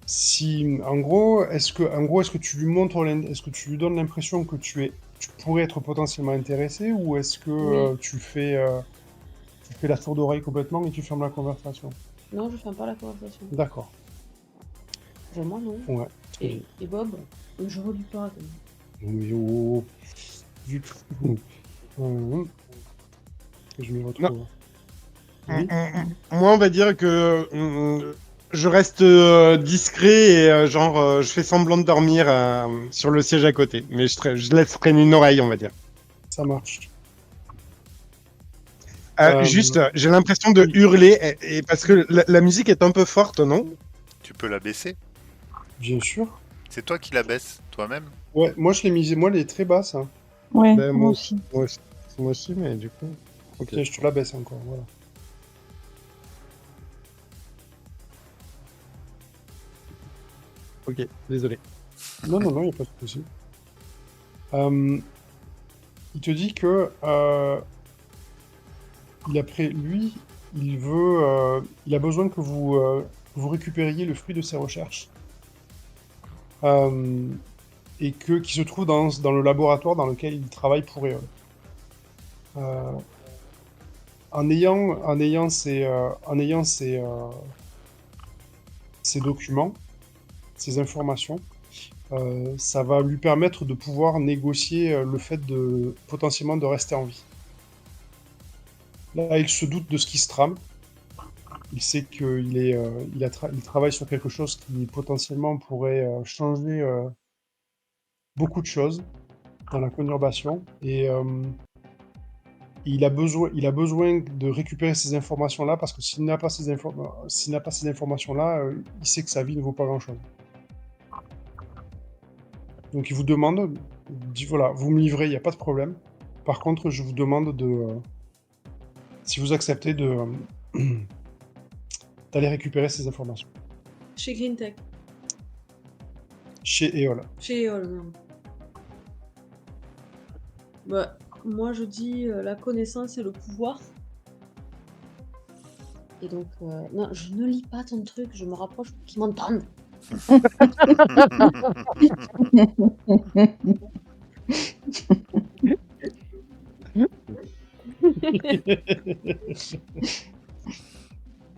Si, en gros, est-ce que tu lui montres, est-ce que tu lui donnes l'impression que tu pourrais être potentiellement intéressé, ou est-ce que Oui. tu fais la sourde oreille complètement et tu fermes la conversation? Non, je ferme pas la conversation. D'accord. Enfin, moi non. Ouais. très bien. Et Bob, je relis pas. Mais oh, du tout. Je m'y retrouve. Oui. Moi, on va dire que je reste discret et je fais semblant de dormir sur le siège à côté. Mais je laisse traîner une oreille, on va dire. Ça marche. Juste, j'ai l'impression de Oui. hurler et parce que la musique est un peu forte, non? Tu peux la baisser? Bien sûr. C'est toi qui la baisses, toi-même? Ouais, moi je l'ai mise, moi elle est très basse. Hein. Ouais, Ben, moi aussi. moi aussi, mais du coup. Ok. Tiens, je te la baisse encore, voilà. Ok, désolé. Non, non, non, il n'y a pas de souci. Il te dit que lui, il a besoin que vous récupériez le fruit de ses recherches. Et qui se trouve dans le laboratoire dans lequel il travaille pour EOL. En ayant ces documents, ces informations, ça va lui permettre de pouvoir négocier le fait potentiellement de rester en vie. Là, il se doute de ce qui se trame. Il sait qu'il travaille sur quelque chose qui potentiellement pourrait changer beaucoup de choses dans la conurbation. Et il a besoin de récupérer ces informations-là, parce que s'il n'a pas ces informations-là, il sait que sa vie ne vaut pas grand-chose. Donc il vous demande, il dit voilà, vous me livrez, il n'y a pas de problème. Par contre, je vous demande si vous acceptez d'aller récupérer ces informations. Chez GreenTech. Chez EOL. Chez EOL, non. Bah, moi je dis la connaissance et le pouvoir. Et donc, non, je ne lis pas ton truc, je me rapproche pour qu'ils m'entendent.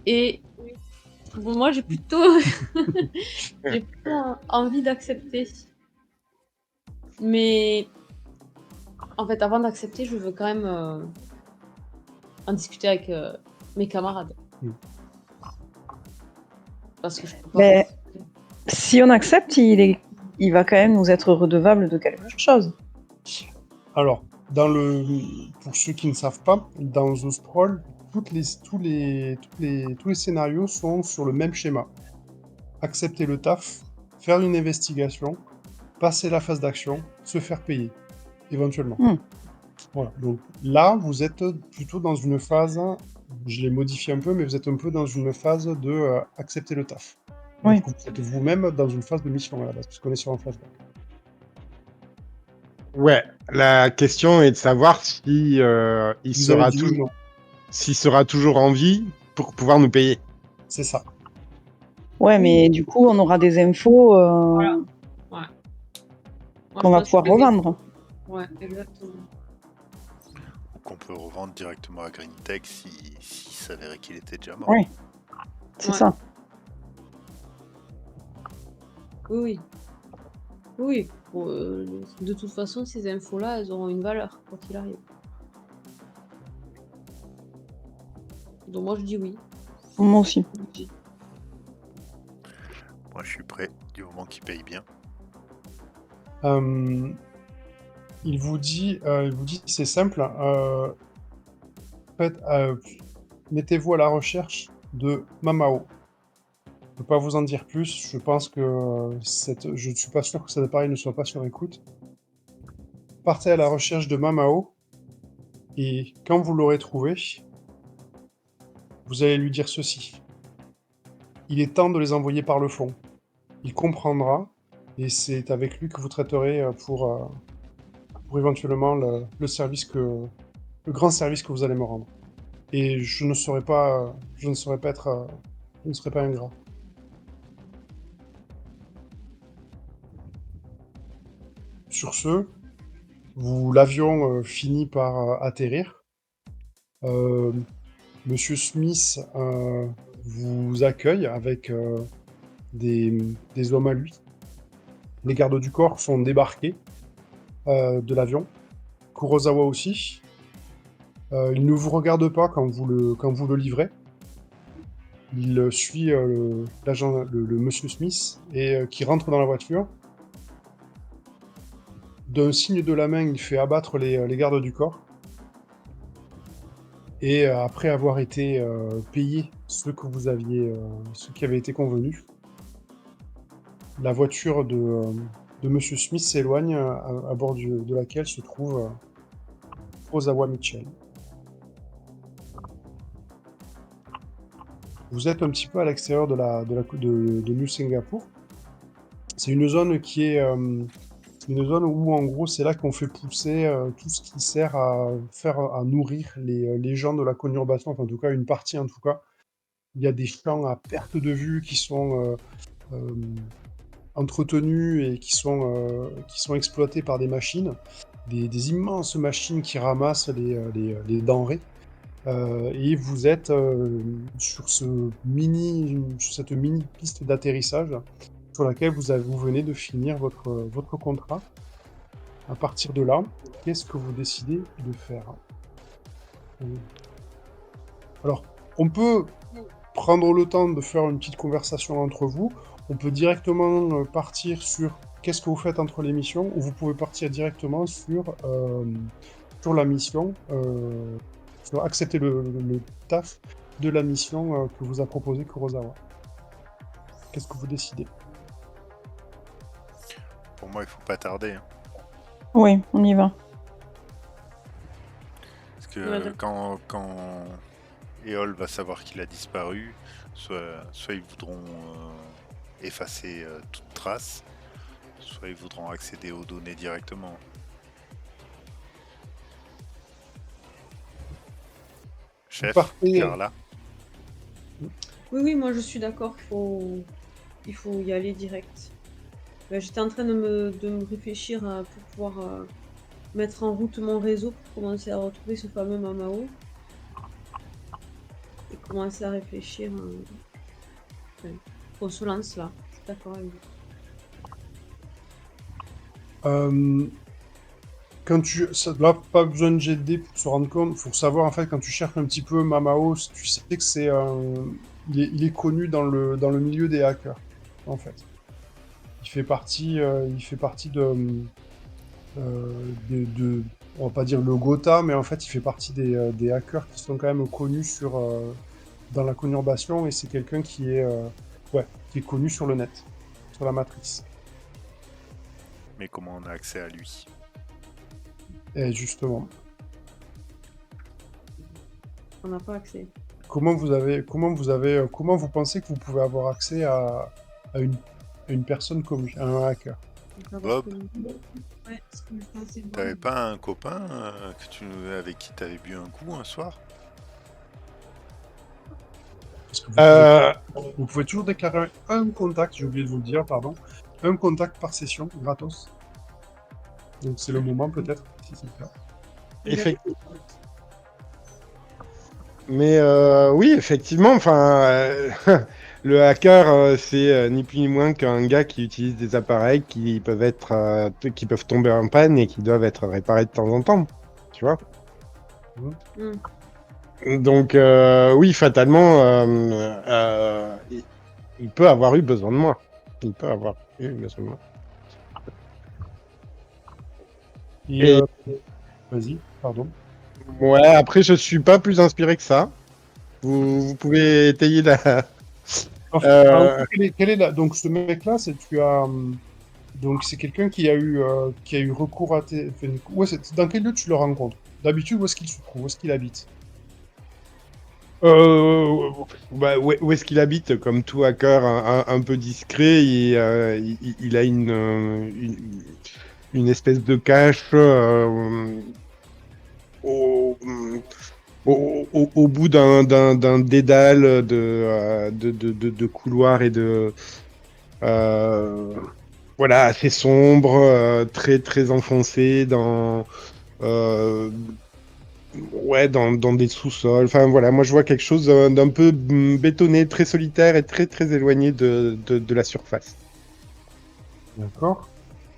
Et bon, moi j'ai plutôt envie d'accepter. Mais en fait, avant d'accepter, je veux quand même en discuter avec mes camarades. Parce que je peux pas. Mais si on accepte, il va quand même nous être redevable de quelque chose. Alors, pour ceux qui ne savent pas, dans The Scroll, tous les scénarios sont sur le même schéma. Accepter le taf, faire une investigation, passer la phase d'action, se faire payer, éventuellement. Voilà. Donc là, vous êtes plutôt dans une phase, je l'ai modifié un peu, mais vous êtes un peu dans une phase de accepter le taf. Oui. Donc, vous êtes vous-même dans une phase de mission à la base, puisqu'on est sur un flashback. Ouais, la question est de savoir si il Vous avez sera dit oui, non. s'il sera toujours en vie pour pouvoir nous payer. C'est ça. Ouais, mais du coup, on aura des infos Voilà. Ouais. Moi, qu'on je va pense pouvoir que- revendre. Ouais, exactement. Ou qu'on peut revendre directement à GreenTech s'il s'avérait qu'il était déjà mort. Oui, c'est Ouais. ça. Oui. Oui. Bon, de toute façon, ces infos-là, elles auront une valeur, quoi qu'il arrive. Donc moi, je dis oui. Moi aussi. Moi, je suis prêt, du moment qu'il paye bien. Il vous dit, c'est simple. En fait, mettez-vous à la recherche de Mamao. Je ne peux pas vous en dire plus. Je pense que je ne suis pas sûr que cet appareil ne soit pas sur écoute. Partez à la recherche de Mamao et quand vous l'aurez trouvé, vous allez lui dire ceci. Il est temps de les envoyer par le fond. Il comprendra et c'est avec lui que vous traiterez pour éventuellement le grand service que vous allez me rendre. Et je ne serai pas ingrat. Sur ce, l'avion finit par atterrir. Monsieur Smith vous accueille avec des hommes à lui. Les gardes du corps sont débarqués de l'avion. Kurosawa aussi. Il ne vous regarde pas quand vous le livrez. Il suit l'agent, le monsieur Smith, et qui rentre dans la voiture. D'un signe de la main, il fait abattre les gardes du corps. Et après avoir été payé ce qui avait été convenu, la voiture de monsieur Smith s'éloigne, à bord de laquelle se trouve Ozawa Mitchell. Vous êtes un petit peu à l'extérieur de New Singapour. C'est une zone qui est une zone où, en gros, c'est là qu'on fait pousser tout ce qui sert à nourrir les gens de la conurbation, enfin, en tout cas, une partie, en tout cas. Il y a des champs à perte de vue qui sont entretenus et qui sont exploités par des machines, des immenses machines qui ramassent les denrées. Et vous êtes sur cette mini piste d'atterrissage sur laquelle vous venez de finir votre contrat. À partir de là, qu'est-ce que vous décidez de faire? Alors, on peut prendre le temps de faire une petite conversation entre vous. On peut directement partir sur qu'est-ce que vous faites entre les missions, ou vous pouvez partir directement sur sur la mission, sur accepter le taf de la mission que vous a proposé Kurosawa. Qu'est-ce que vous décidez? Pour moi, il faut pas tarder. Hein. Oui, on y va. Parce que Ouais, quand Éole va savoir qu'il a disparu, soit ils voudront effacer toute trace, soit ils voudront accéder aux données directement. Chef, partez- Carla. Oui, moi je suis d'accord, il faut y aller direct. J'étais en train de me réfléchir pour pouvoir mettre en route mon réseau pour commencer à retrouver ce fameux Mamao. Et commencer à réfléchir. On se lance là, je suis d'accord avec vous. Là, pas besoin de jet de dés pour se rendre compte, pour savoir en fait quand tu cherches un petit peu Mamao, tu sais que c'est il est connu dans le milieu des hackers en fait. Il fait partie on va pas dire le Gotha, mais en fait il fait partie des hackers qui sont quand même connus dans la conurbation et c'est quelqu'un qui est connu sur le net, sur la matrice. Mais comment on a accès à lui? Et justement. On n'a pas accès. Comment vous pensez que vous pouvez avoir accès à une personne comme lui, à un hacker? Bob, Ouais, ce que je pensais, Bob. t'avais pas un copain avec qui t'avais bu un coup un soir? Parce que vous pouvez toujours déclarer un contact, j'ai oublié de vous le dire, pardon. Un contact par session, gratos. Donc c'est le moment peut-être, si c'est le cas. Effectivement. Mais oui, effectivement, enfin, le hacker, c'est ni plus ni moins qu'un gars qui utilise des appareils qui qui peuvent tomber en panne et qui doivent être réparés de temps en temps, tu vois. Donc oui, fatalement, il peut avoir eu besoin de moi. Il peut avoir eu besoin de moi. Et vas-y, pardon. Ouais, après, je suis pas plus inspiré que ça. Vous pouvez étayer la. Alors, quelle est donc ce mec-là, donc c'est quelqu'un qui a eu recours à tes. Dans quel lieu tu le rencontres? D'habitude, où est-ce qu'il se trouve? Où est-ce qu'il habite? Bah, où est-ce qu'il habite? Comme tout hacker un peu discret, il a une espèce de cache au, au bout d'un dédale de couloirs et voilà, assez sombre, très très enfoncé euh, dans des sous-sols. Enfin voilà, moi je vois quelque chose d'un peu bétonné, très solitaire et très très éloigné de la surface. D'accord.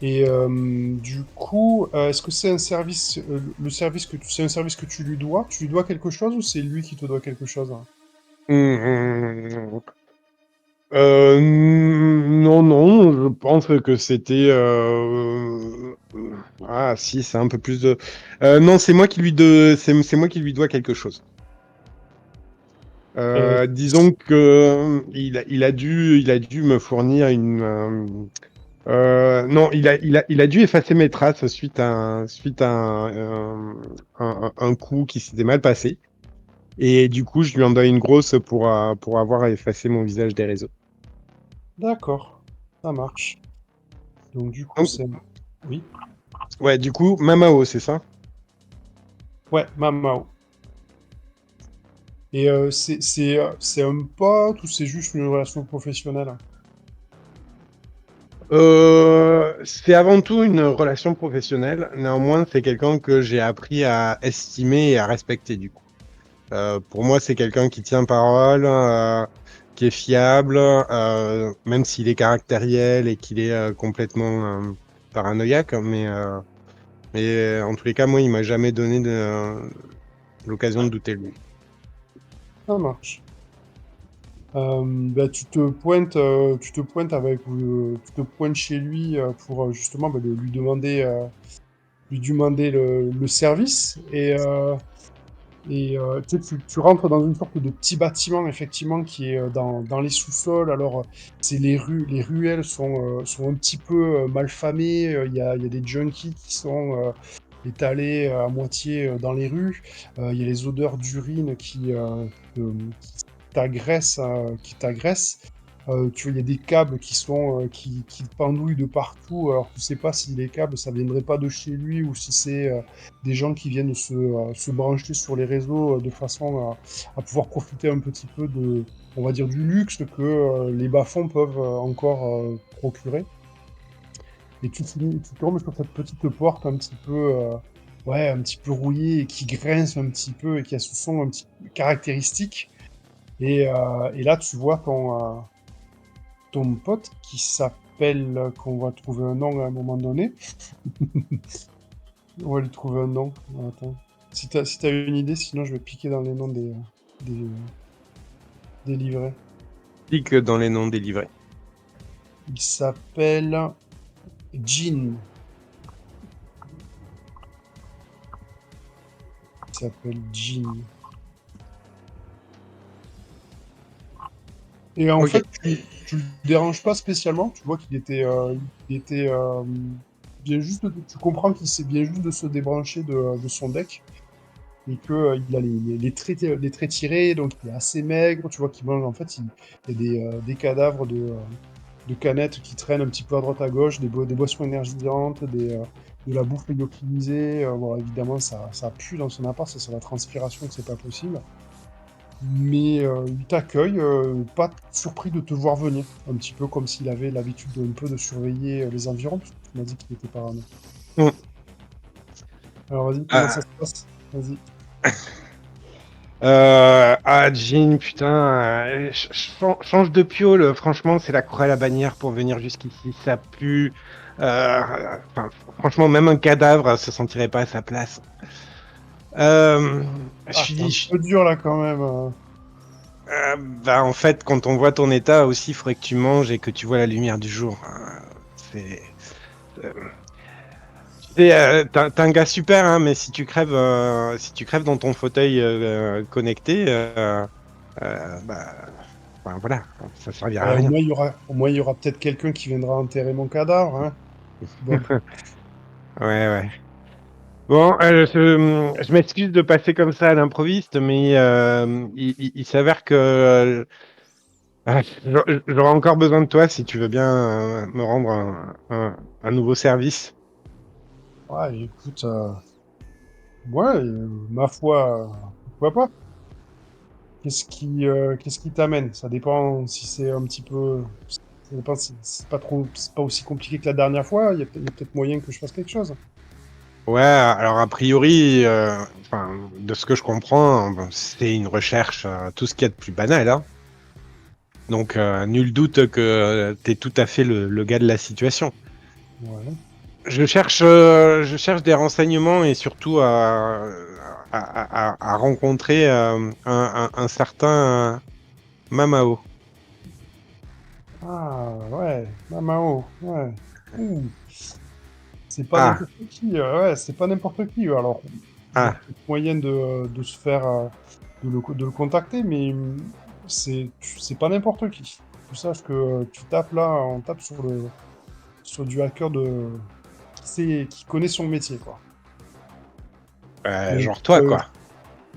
Et du coup, est-ce que c'est un service, c'est un service que tu lui dois? Tu lui dois quelque chose ou c'est lui qui te doit quelque chose? Hum, non, non, je pense que c'était. Ah, si, c'est un peu plus de. Non, c'est moi qui lui dois quelque chose. Disons que il a dû me fournir une. Non, il a dû effacer mes traces suite à un coup qui s'était mal passé. Et du coup, je lui en dois une grosse pour avoir effacé mon visage des réseaux. D'accord, ça marche. Donc du coup, Donc, c'est... Oui. ouais, du coup, Mamao, c'est ça? Ouais, Mamao. Et c'est un pote ou c'est juste une relation professionnelle? C'est avant tout une relation professionnelle. Néanmoins, c'est quelqu'un que j'ai appris à estimer et à respecter, du coup. Pour moi, c'est quelqu'un qui tient parole, qui est fiable, même s'il est caractériel et qu'il est complètement paranoïaque. Mais en tous les cas, moi, il m'a jamais donné l'occasion de douter de lui. Ça marche. Bah, tu te pointes chez lui pour justement bah, lui demander lui demander le service. Tu sais, tu rentres dans une sorte de petit bâtiment, effectivement, qui est dans les sous-sols. Alors, c'est les ruelles sont un petit peu mal famées. Il y a des junkies qui sont étalés à moitié dans les rues. Il y a les odeurs d'urine qui t'agressent. Tu vois, il y a des câbles qui pendouillent de partout. Alors, tu sais pas si les câbles, ça viendrait pas de chez lui ou si c'est des gens qui viennent se brancher sur les réseaux de façon à pouvoir profiter un petit peu on va dire, du luxe que les bas-fonds peuvent encore procurer. Et tu tombes sur cette petite porte un petit peu, ouais, un petit peu rouillée et qui grince un petit peu et qui a ce son un petit peu caractéristique. Et là, tu vois ton pote qui s'appelle, qu'on va trouver un nom à un moment donné. On va lui trouver un nom. Attends. Si t'as une idée, sinon je vais piquer dans les noms des, des livrets. Dis que dans les noms délivrés. Il s'appelle Jean. Il s'appelle Jean. Et en Ok. fait, tu le déranges pas spécialement. Tu vois qu'il était, bien juste. Tu comprends qu'il s'est bien juste de se débrancher de son deck et que il a les traits tirés, donc il est assez maigre. Tu vois qu'il mange. En fait, il y a des cadavres de canettes qui traînent un petit peu à droite à gauche, des boissons énergisantes, de la bouffe lyophilisée. Bon, évidemment, ça pue dans son appart, c'est la transpiration que c'est pas possible. Mais il t'accueille, pas surpris de te voir venir. Un petit peu comme s'il avait l'habitude un peu de surveiller les environs, parce que tu m'as dit qu'il était parano. Mm. Alors vas-y, comment ça Ah, se passe? Vas-y. Jean, putain, change de piole, franchement, c'est la croix à la bannière pour venir jusqu'ici, ça pue. Enfin, franchement, même un cadavre se sentirait pas à sa place. Euh, je Ah, suis t'es un dit, peu dur là quand même. bah, en fait, quand on voit ton état aussi, il faudrait que tu manges et que tu vois la lumière du jour. C'est, euh, t'es un gars super, hein, mais si tu crèves dans ton fauteuil connecté, bah, enfin, voilà, ça servira à Ouais, rien. au moins, il y aura peut-être quelqu'un qui viendra enterrer mon cadavre, hein. Bon, Ouais, ouais. Bon, je m'excuse de passer comme ça à l'improviste, mais il s'avère que j'aurai encore besoin de toi si tu veux bien me rendre un nouveau service. ouais, écoute, ouais, ma foi, pourquoi pas? Qu'est-ce qui t'amène? Ça dépend si c'est un petit peu. Ça dépend si c'est pas aussi compliqué que la dernière fois. Il y a peut-être moyen que je fasse quelque chose. Ouais, alors a priori, enfin, de ce que je comprends, bon, c'est une recherche, tout ce qu'il y a de plus banal, hein. Donc, nul doute que t'es tout à fait le gars de la situation. Ouais. Je cherche des renseignements et surtout à rencontrer un certain Mamao. Ah, ouais. Mamao, ouais. Ouh, c'est pas Ah, n'importe qui. Ouais, c'est pas n'importe qui. Alors, il y a ah, peut-être moyen de se faire. De le contacter, mais c'est pas n'importe qui. Tu saches que tu tapes là, on tape sur du hacker qui connaît son métier, quoi. Donc, genre toi, quoi.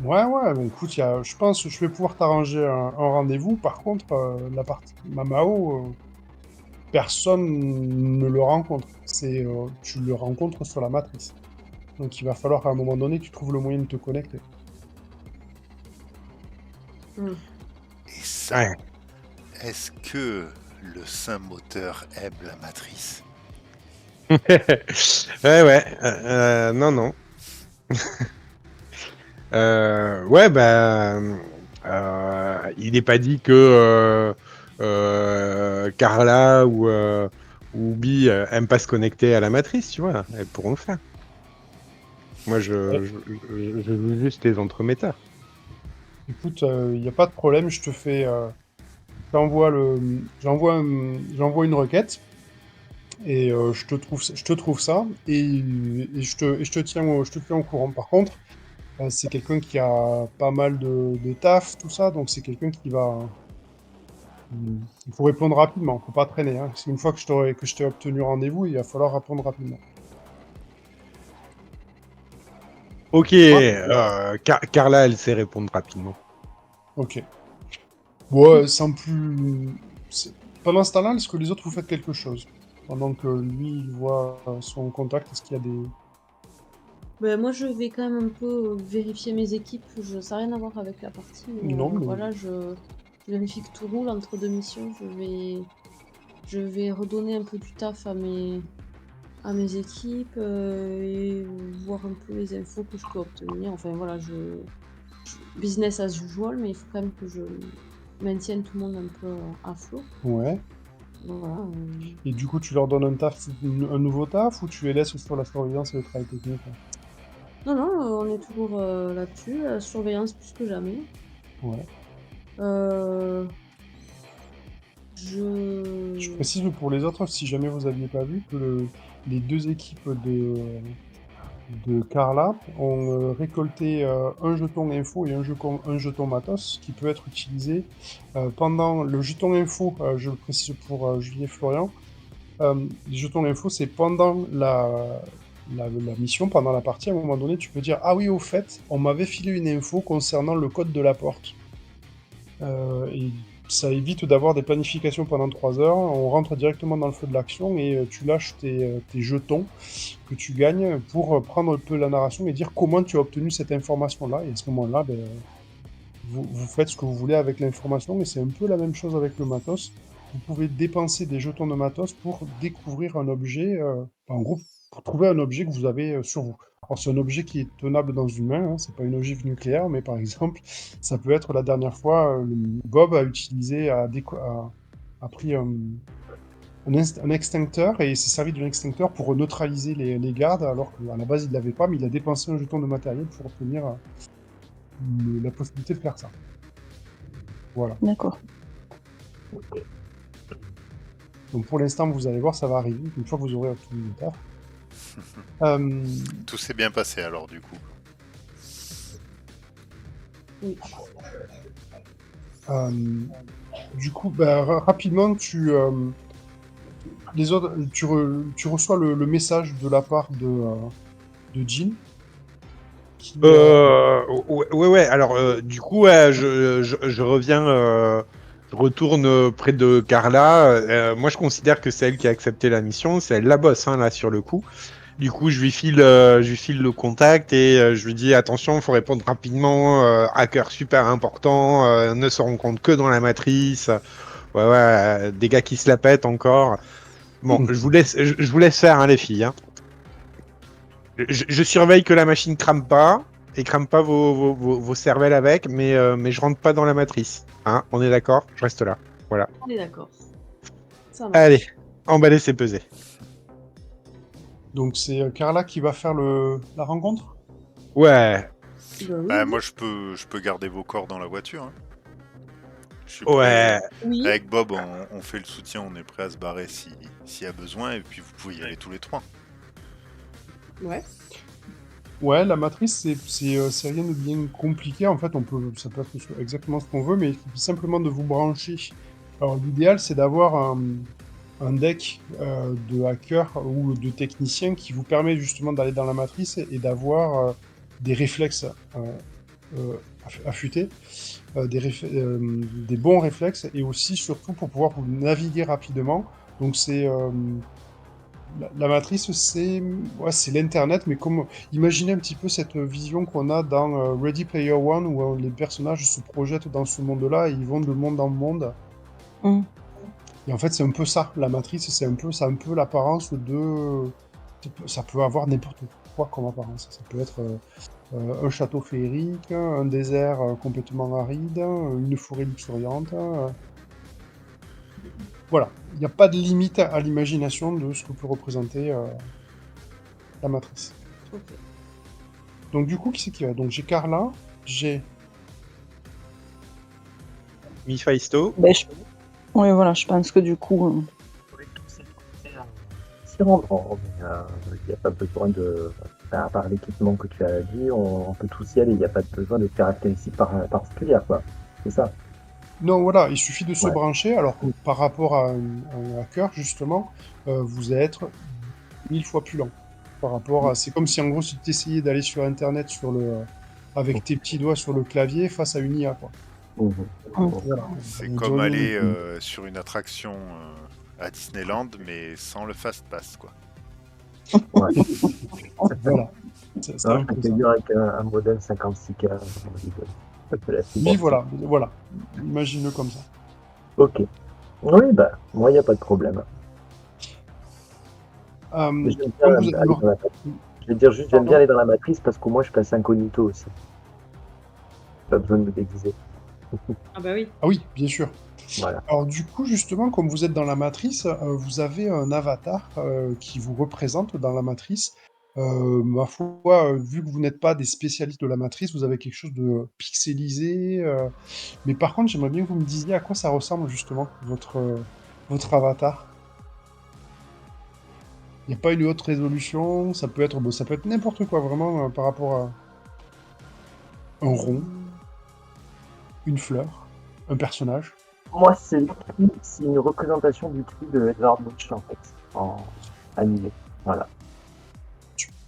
ouais, ouais, bon, écoute, je pense que je vais pouvoir t'arranger un rendez-vous. Par contre, la partie Mamao, personne ne le rencontre. Tu le rencontres sur la matrice. Donc, il va falloir qu'à un moment donné, tu trouves le moyen de te connecter. Et ça, Ouais, est-ce que le saint moteur aime la matrice? ouais, ouais. Non, non. Ouais, bah, il n'est pas dit que Carla ou Bi aiment pas se connecter à la matrice, tu vois. Elles pourront le faire. Moi, Ouais. je joue juste les entremetteurs. Écoute, il n'y a pas de problème, j'envoie une requête Et je te trouve ça, et je te tiens au courant. Par contre, c'est quelqu'un qui a pas mal de taf, tout ça, donc c'est quelqu'un qui va... Il faut répondre rapidement, faut pas traîner. Hein. Parce qu'une fois que je t'ai obtenu rendez-vous, il va falloir répondre rapidement. Ok, Carla, elle sait répondre rapidement. Ok. Bon, sans plus... Pendant ce temps-là, est-ce que les autres vous faites quelque chose? Pendant que lui, il voit son contact, est-ce qu'il y a des... Ben, moi, je vais quand même un peu vérifier mes équipes. Ça n'a rien à voir avec la partie, mais Non, mais... voilà, je vérifie que tout roule entre deux missions. Je vais redonner un peu du taf à mes équipes et voir un peu les infos que je peux obtenir. Enfin, voilà, business as usual, mais il faut quand même que je maintienne tout le monde un peu à flot. Ouais. Voilà. Et du coup, tu leur donnes un nouveau taf, ou tu les laisses sur la surveillance et le travail technique? Hein? Non, non, on est toujours là-dessus, la surveillance plus que jamais. Ouais. Euh, Je je... précise pour les autres, si jamais vous aviez pas vu, que les deux équipes de Carla ont récolté un jeton info et un jeton matos qui peut être utilisé pendant le jeton info, je le précise pour Julie et Florian. Les jetons info, c'est pendant la mission, pendant la partie, à un moment donné, tu peux dire « Ah oui, au fait, on m'avait filé une info concernant le code de la porte. » Et ça évite d'avoir des planifications pendant 3 heures. On rentre directement dans le feu de l'action et tu lâches tes jetons que tu gagnes pour prendre un peu la narration et dire comment tu as obtenu cette information-là. Et à ce moment-là, ben, vous faites ce que vous voulez avec l'information, mais c'est un peu la même chose avec le matos. Vous pouvez dépenser des jetons de matos pour découvrir un objet, en gros, pour trouver un objet que vous avez sur vous. Alors, c'est un objet qui est tenable dans une main, hein, c'est pas une ogive nucléaire, mais par exemple, ça peut être la dernière fois, Bob a pris un extincteur et il s'est servi de l'extincteur pour neutraliser les gardes, alors qu'à la base il l'avait pas, mais il a dépensé un jeton de matériel pour obtenir la possibilité de faire ça. Voilà. D'accord. Donc pour l'instant, vous allez voir, ça va arriver, une fois que vous aurez obtenu le taf. Tout s'est bien passé alors du coup. Oui. Du coup, bah, rapidement, tu reçois le message de la part de Jean. Qui, Ouais. Alors, du coup, ouais, je reviens, je retourne près de Carla. Moi, je considère que c'est elle qui a accepté la mission. C'est elle la boss, hein, là, sur le coup. Du coup, je lui file le contact et je lui dis attention, il faut répondre rapidement. Hacker super important, ne se rencontre que dans la matrice. Ouais, des gars qui se la pètent encore. Bon, je vous laisse faire, hein, les filles. Hein. Je surveille que la machine crame pas et crame pas vos cervelles avec, mais je rentre pas dans la matrice. Hein, on est d'accord? Je reste là. Voilà. On est d'accord. Ça marche. Allez, emballez, c'est pesé. Donc c'est Carla qui va faire la rencontre? Ouais, Bah, moi je peux garder vos corps dans la voiture. Hein. Je suis ouais. prêt. Oui. Avec Bob, on fait le soutien, on est prêt à se barrer s'il y a besoin, et puis vous pouvez y aller tous les trois. Ouais. Ouais, la matrice, c'est rien de bien compliqué. En fait, ça peut être exactement ce qu'on veut, mais il suffit simplement de vous brancher. Alors, l'idéal, c'est d'avoir un deck de hackers ou de techniciens qui vous permet justement d'aller dans la matrice et d'avoir des réflexes affûtés, des bons réflexes, et aussi, surtout, pour pouvoir vous naviguer rapidement. Donc, la matrice, c'est l'Internet, mais imaginez un petit peu cette vision qu'on a dans Ready Player One, où les personnages se projettent dans ce monde-là et ils vont de monde en monde. Mm. Et en fait, c'est un peu ça, la matrice, ça a un peu l'apparence de... Ça peut avoir n'importe quoi comme apparence. Ça peut être un château féerique, un désert complètement aride, une forêt luxuriante. Voilà, il n'y a pas de limite à l'imagination de ce que peut représenter la matrice. Ok. Donc du coup, qui c'est qui va? Donc j'ai Carla, j'ai... Mephisto. Ben, oui, voilà, je pense que du coup, s'y rendre. Il n'y a pas besoin de... À part l'équipement que tu as dit, on peut tous y aller. Il n'y a pas besoin de caractéristiques particulières, quoi. C'est ça. Non, voilà, il suffit de se Ouais. brancher. Alors, par rapport à un hacker, justement, vous allez être 1000 fois plus lent. Par rapport à... C'est comme si, en gros, si tu essayais d'aller sur Internet avec tes petits doigts sur le clavier face à une IA, quoi. Mhm. Voilà. C'est Vous comme auriez- aller sur une attraction à Disneyland, mais sans le fast pass, quoi. Ouais. Voilà. C'est Non, un je peux peu te ça. dire avec un modem 56K. La fibre Oui, optique. voilà. Imagine-le comme ça. Ok. Oui, bah, moi, il n'y a pas de problème. Mais j'aime Quand vous bien aller dans la... êtes... Je vais dire juste, j'aime bien Pardon? aller dans la matrice parce qu'au moins, je passe incognito aussi. Pas besoin de me déguiser. Ah bah oui. Ah oui, bien sûr. Voilà. Alors du coup, justement, comme vous êtes dans la matrice, vous avez un avatar qui vous représente dans la matrice. Ma foi, vu que vous n'êtes pas des spécialistes de la matrice, vous avez quelque chose de pixelisé. Mais par contre, j'aimerais bien que vous me disiez à quoi ça ressemble justement, votre avatar. Il n'y a pas une haute résolution, ça peut être, bon, ça peut être n'importe quoi vraiment par rapport à un rond, une fleur, un personnage. Moi, c'est une représentation du cri de Edvard Munch, en fait, en animé. Voilà.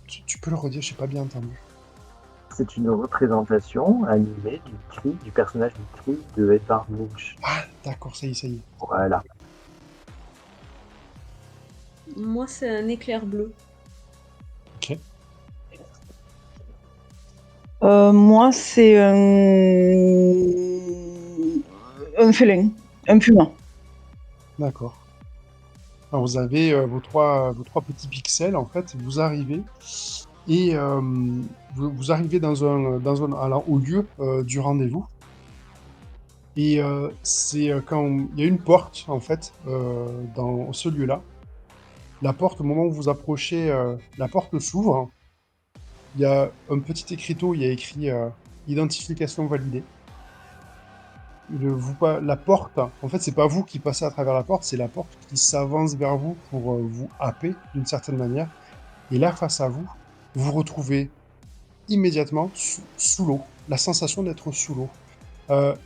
Tu peux le redire, je n'ai pas bien entendu. C'est une représentation animée du personnage du cri de Edvard Munch. Ah, d'accord, ça y est, ça y est. Voilà. Moi, c'est un éclair bleu. Ok. Moi, c'est un félin, un puma. D'accord. Alors, vous avez vos trois petits pixels, en fait, vous arrivez, et vous arrivez alors, au lieu du rendez-vous, et c'est quand il y a une porte, en fait, dans ce lieu-là. La porte, au moment où vous approchez, la porte s'ouvre, il y a un petit écriteau, il y a écrit identification validée. La porte, en fait, c'est pas vous qui passez à travers la porte, c'est la porte qui s'avance vers vous pour vous happer d'une certaine manière. Et là, face à vous, vous retrouvez immédiatement sous l'eau, la sensation d'être sous l'eau.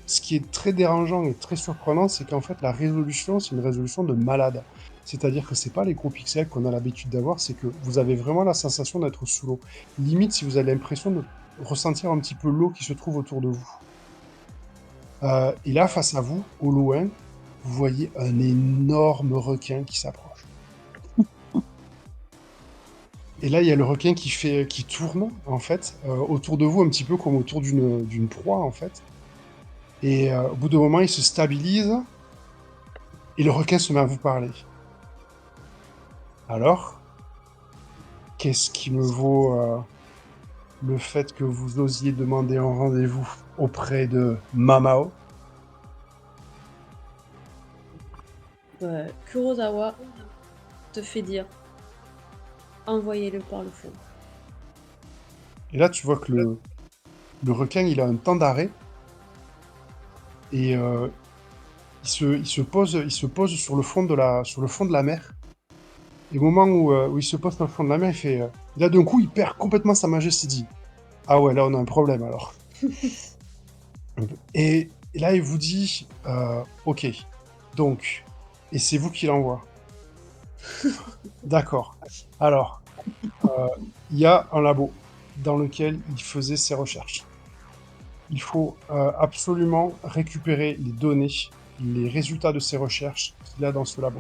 Ce qui est très dérangeant et très surprenant, c'est qu'en fait, la résolution, c'est une résolution de malade. C'est-à-dire que c'est pas les gros pixels qu'on a l'habitude d'avoir, c'est que vous avez vraiment la sensation d'être sous l'eau. Limite, si vous avez l'impression de ressentir un petit peu l'eau qui se trouve autour de vous. Et là, face à vous, au loin, vous voyez un énorme requin qui s'approche. Et là, il y a le requin qui tourne, en fait, autour de vous, un petit peu comme autour d'une proie, en fait. Et au bout d'un moment, il se stabilise, et le requin se met à vous parler. Alors, qu'est-ce qui me vaut le fait que vous osiez demander un rendez-vous auprès de Mamao? Kurosawa te fait dire envoyez-le par le fond. Et là, tu vois que le requin, il a un temps d'arrêt, et il se pose sur le fond de la mer. Et au moment où il se pose sur le fond de la mer, là, d'un coup, il perd complètement sa majesté. Il dit ah ouais, là, on a un problème alors. Et là, il vous dit ok, donc, et c'est vous qui l'envoie. D'accord. Alors, il y a un labo dans lequel il faisait ses recherches. Il faut absolument récupérer les données, les résultats de ses recherches qu'il a dans ce labo.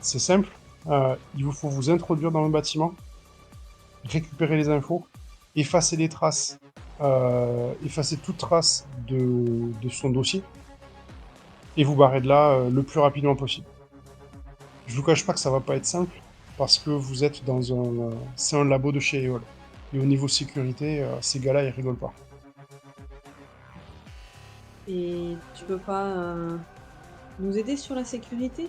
C'est simple, il vous faut vous introduire dans le bâtiment, récupérer les infos, effacer les traces, effacer toute trace de son dossier, et vous barrer de là le plus rapidement possible. Je vous cache pas que ça va pas être simple, parce que vous êtes dans c'est un labo de chez EOL. Et au niveau sécurité, ces gars-là, ils rigolent pas. Et tu peux pas nous aider sur la sécurité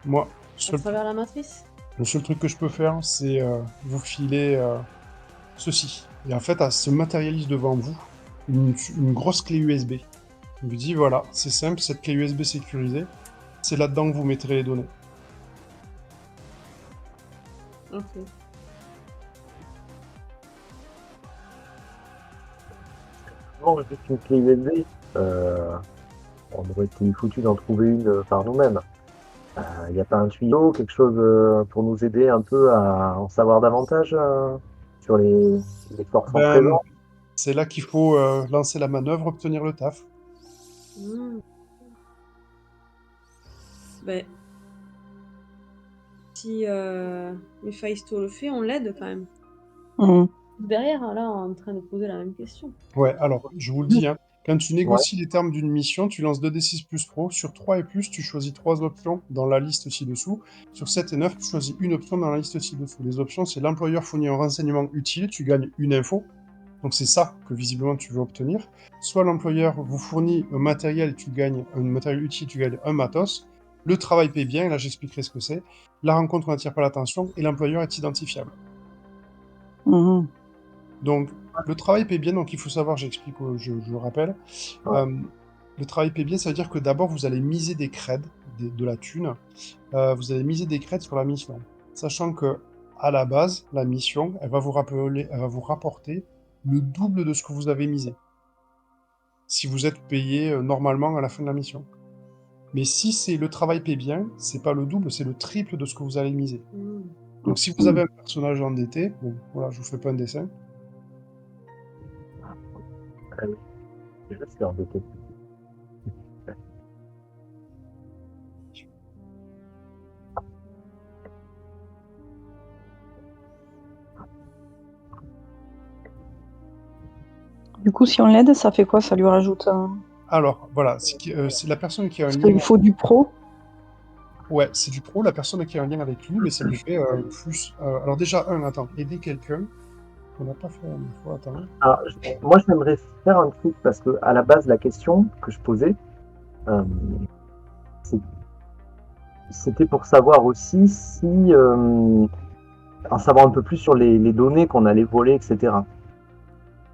Moi, à travers la matrice? le seul truc que je peux faire, c'est vous filer ceci. Et en fait, se matérialise devant vous une grosse clé USB. Il vous dit voilà, c'est simple, cette clé USB sécurisée, c'est là-dedans que vous mettrez les données. Ok. Vraiment, juste une clé USB, on aurait été foutu d'en trouver une par nous-mêmes. Il n'y a pas un tuyau, quelque chose pour nous aider un peu à en savoir davantage sur les forces en Ben, présence? c'est là qu'il faut lancer la manœuvre, obtenir le taf. Hmm. Ben, si Mephisto le fait, on l'aide quand même. Mhm. Derrière, là, on est en train de poser la même question. Ouais, alors, je vous le dis, hein, quand tu Ouais. négocies les termes d'une mission, tu lances 2d6 plus pro. Sur 3 et plus, tu choisis 3 options dans la liste ci-dessous. Sur 7 et 9, tu choisis une option dans la liste ci-dessous. Les options, c'est l'employeur fournit un renseignement utile, tu gagnes une info. Donc c'est ça que visiblement tu veux obtenir. Soit l'employeur vous fournit un matériel, tu gagnes un matériel utile, tu gagnes un matos. Le travail paye bien, là j'expliquerai ce que c'est. La rencontre n'attire pas l'attention et l'employeur est identifiable. Mhm. Donc le travail paye bien, donc il faut savoir, j'explique, je rappelle. Ouais. Le travail paye bien, ça veut dire que d'abord vous allez miser des creds, de la thune. Vous allez miser des creds sur la mission. Sachant que à la base, la mission, elle va vous rapporter le double de ce que vous avez misé. Si vous êtes payé normalement à la fin de la mission. Mais si c'est le travail paye bien, c'est pas le double, c'est le triple de ce que vous allez miser. Hmm. Donc si vous avez un personnage endetté, bon, voilà, je vous fais pas un dessin. Ah oui, je suis embêté. Du coup, si on l'aide, ça fait quoi? Ça lui rajoute un... Alors, voilà, c'est la personne qui a un Parce lien. qu'il faut du pro. Ouais, c'est du pro, la personne qui a un lien avec lui, mais ça lui fait plus. Alors déjà, attends, aider quelqu'un. On n'a pas fait la dernière fois, attends. Alors, moi, j'aimerais faire un truc parce que à la base, la question que je posais, euh, c'est- c'était pour savoir aussi si, en savoir un peu plus sur les données qu'on allait voler, etc.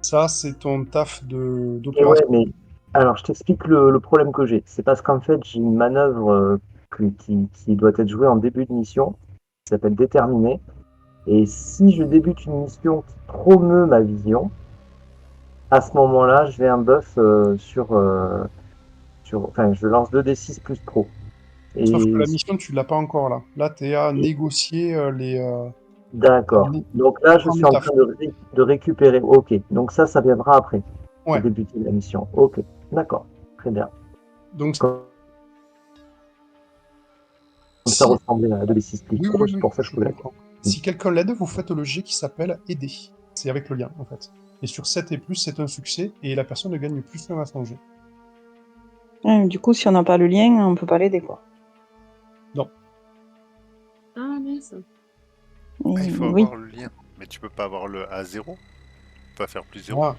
Ça, c'est ton taf Et ouais, d'opération. mais alors je t'explique le problème que j'ai. C'est parce qu'en fait, j'ai une manœuvre qui doit être jouée en début de mission, qui s'appelle déterminer. Et si je débute une mission qui promeut ma vision, à ce moment-là, je vais un buff enfin, je lance 2d6 plus pro. Sauf que Et la mission, tu l'as pas encore là. Là, tu es à négocier d'accord. Donc là, je prendre suis le en taf. train de récupérer. Ok. Donc ça viendra après. J'ai Ouais. débuté la mission. Ok. D'accord. Très bien. Donc, Comme ça si. ressemblait à 2d6 plus Oui, pro, oui, c'est oui, pour ça que je je posais la question. comprends. Si quelqu'un l'aide, vous faites le jet qui s'appelle aider. C'est avec le lien, en fait. Et sur 7 et plus, c'est un succès, et la personne gagne plus 1 à son jet. Ouais, du coup, si on n'a pas le lien, on peut pas l'aider, quoi. Non. Ah, mince. Ah, il faut Oui. avoir le lien. Mais tu peux pas avoir le A0? Pas faire plus 0? Ah,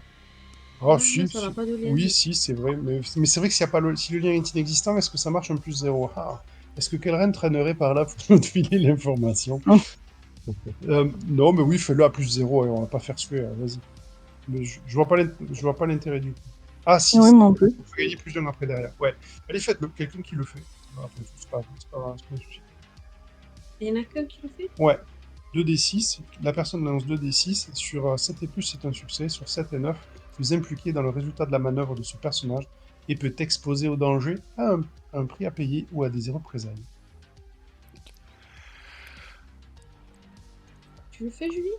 oh, Ah, si, mince, on n'a pas de lien. oui, si, c'est vrai. Mais c'est vrai que s'il y a pas si le lien est inexistant, est-ce que ça marche un plus 0? Ah. Est-ce que Kelren traînerait par là pour nous filer l'information? Non, mais oui, fais-le à plus 0, et on va pas faire suer, vas-y. Mais je vois pas l'intérêt du coup. Ah, si, Oui, ça moi non plus. peut gagner plus d'un après derrière. Ouais. Allez, faites-le, quelqu'un qui le fait. Ah, après, c'est pas un souci. Il y en a qu'un qui le fait? Ouais. 2d6, la personne lance 2d6, sur 7 et plus c'est un succès, sur 7 et 9, vous impliquez dans le résultat de la manœuvre de ce personnage et peut exposer au danger à un prix à payer ou à des représailles. Tu le fais, Julie?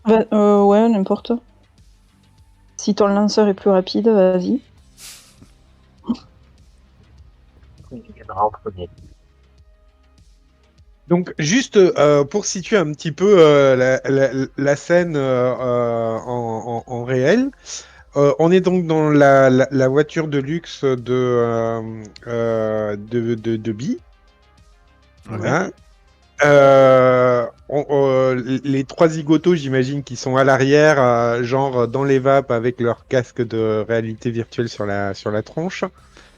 Ouais, n'importe. Si ton lanceur est plus rapide, vas-y. Il gagnera en premier. Donc, juste pour situer un petit peu la scène en réel, on est donc dans la voiture de luxe de Bee. Ouais. Hein. Les trois zigotos, j'imagine, qui sont à l'arrière, genre dans les vapes avec leur casque de réalité virtuelle sur la tronche.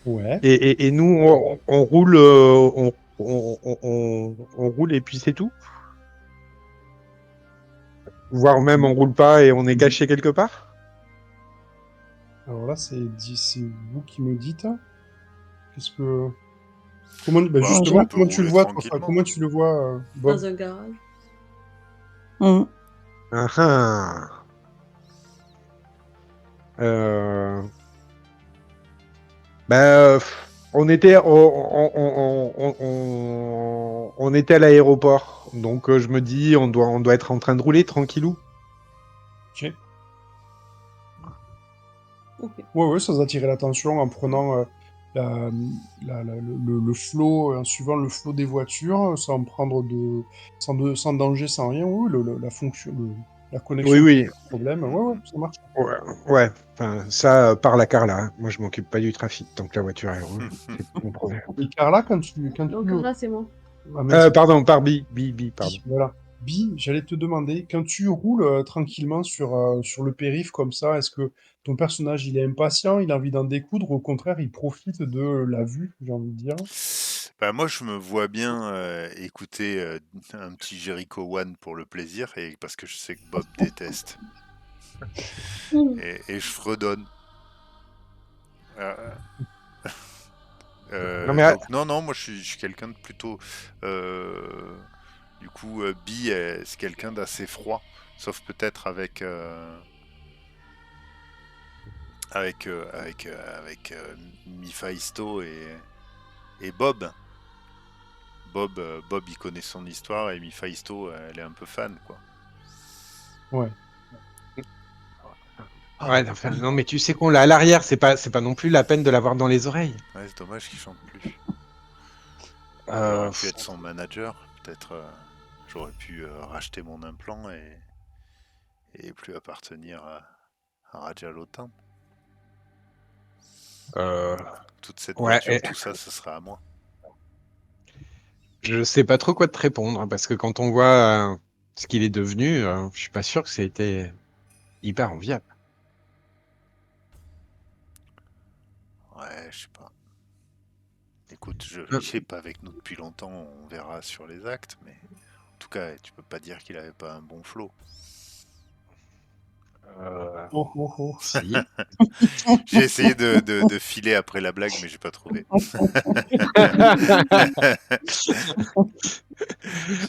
Ouais. Et nous, on roule, on roule et puis c'est tout. Voire même on roule pas et on est caché quelque part. Alors là, c'est vous qui me dites. Qu'est-ce que. Comment, bah Bah, justement, on peut comment tu le rouler vois, toi, tranquillement. comment tu le vois, Bob? Dans un garage. Mm. Ah, ah. Euh, on était, on était à l'aéroport, donc je me dis, on doit être en train de rouler tranquillou. Ok. Ok. Ouais, sans attirer l'attention, en prenant le flot, en suivant le flot des voitures, sans prendre sans danger, sans rien. Oui, la fonction, la Oui, connexion pose oui, pas de problème. Ouais, ça marche. ouais, ouais. Enfin, ça, par la Carla, hein. Moi, je m'occupe pas du trafic tant que la voiture elle roule. C'est pas mon problème. Et Carla, quand Donc là, c'est moi. Ah, merci. Pardon, par Bi, pardon. Voilà. Bi, j'allais te demander, quand tu roules tranquillement sur le périph' comme ça, est-ce que ton personnage il est impatient, il a envie d'en découdre, ou au contraire il profite de la vue, j'ai envie de dire? Bah, moi, je me vois bien écouter un petit Jericho One pour le plaisir, et parce que je sais que Bob déteste. Et je fredonne. Euh, Non, mais donc non, moi je suis quelqu'un de plutôt... du coup, Bee, c'est quelqu'un d'assez froid, sauf peut-être avec Mephisto et Bob. Bob, il connaît son histoire, et Mephisto, elle est un peu fan, quoi. Ouais. ouais, enfin, non, mais tu sais qu'on l'a à l'arrière, c'est pas non plus la peine de l'avoir dans les oreilles. Ouais, c'est dommage qu'il chante plus. Euh, J'aurais pu être son manager, peut-être. J'aurais pu racheter mon implant et plus appartenir à Raja Lotan. euh, Toute cette ouais, voiture, tout ça, ce sera à moi. je sais pas trop quoi te répondre, hein, parce que quand on voit ce qu'il est devenu, je suis pas sûr que ça a été hyper enviable. Ouais, je sais pas. Écoute, Euh, il est pas avec nous depuis longtemps, on verra sur les actes, mais en tout cas, tu peux pas dire qu'il avait pas un bon flow. Oh, oh, oh. si. J'ai essayé de filer après la blague, mais j'ai pas trouvé.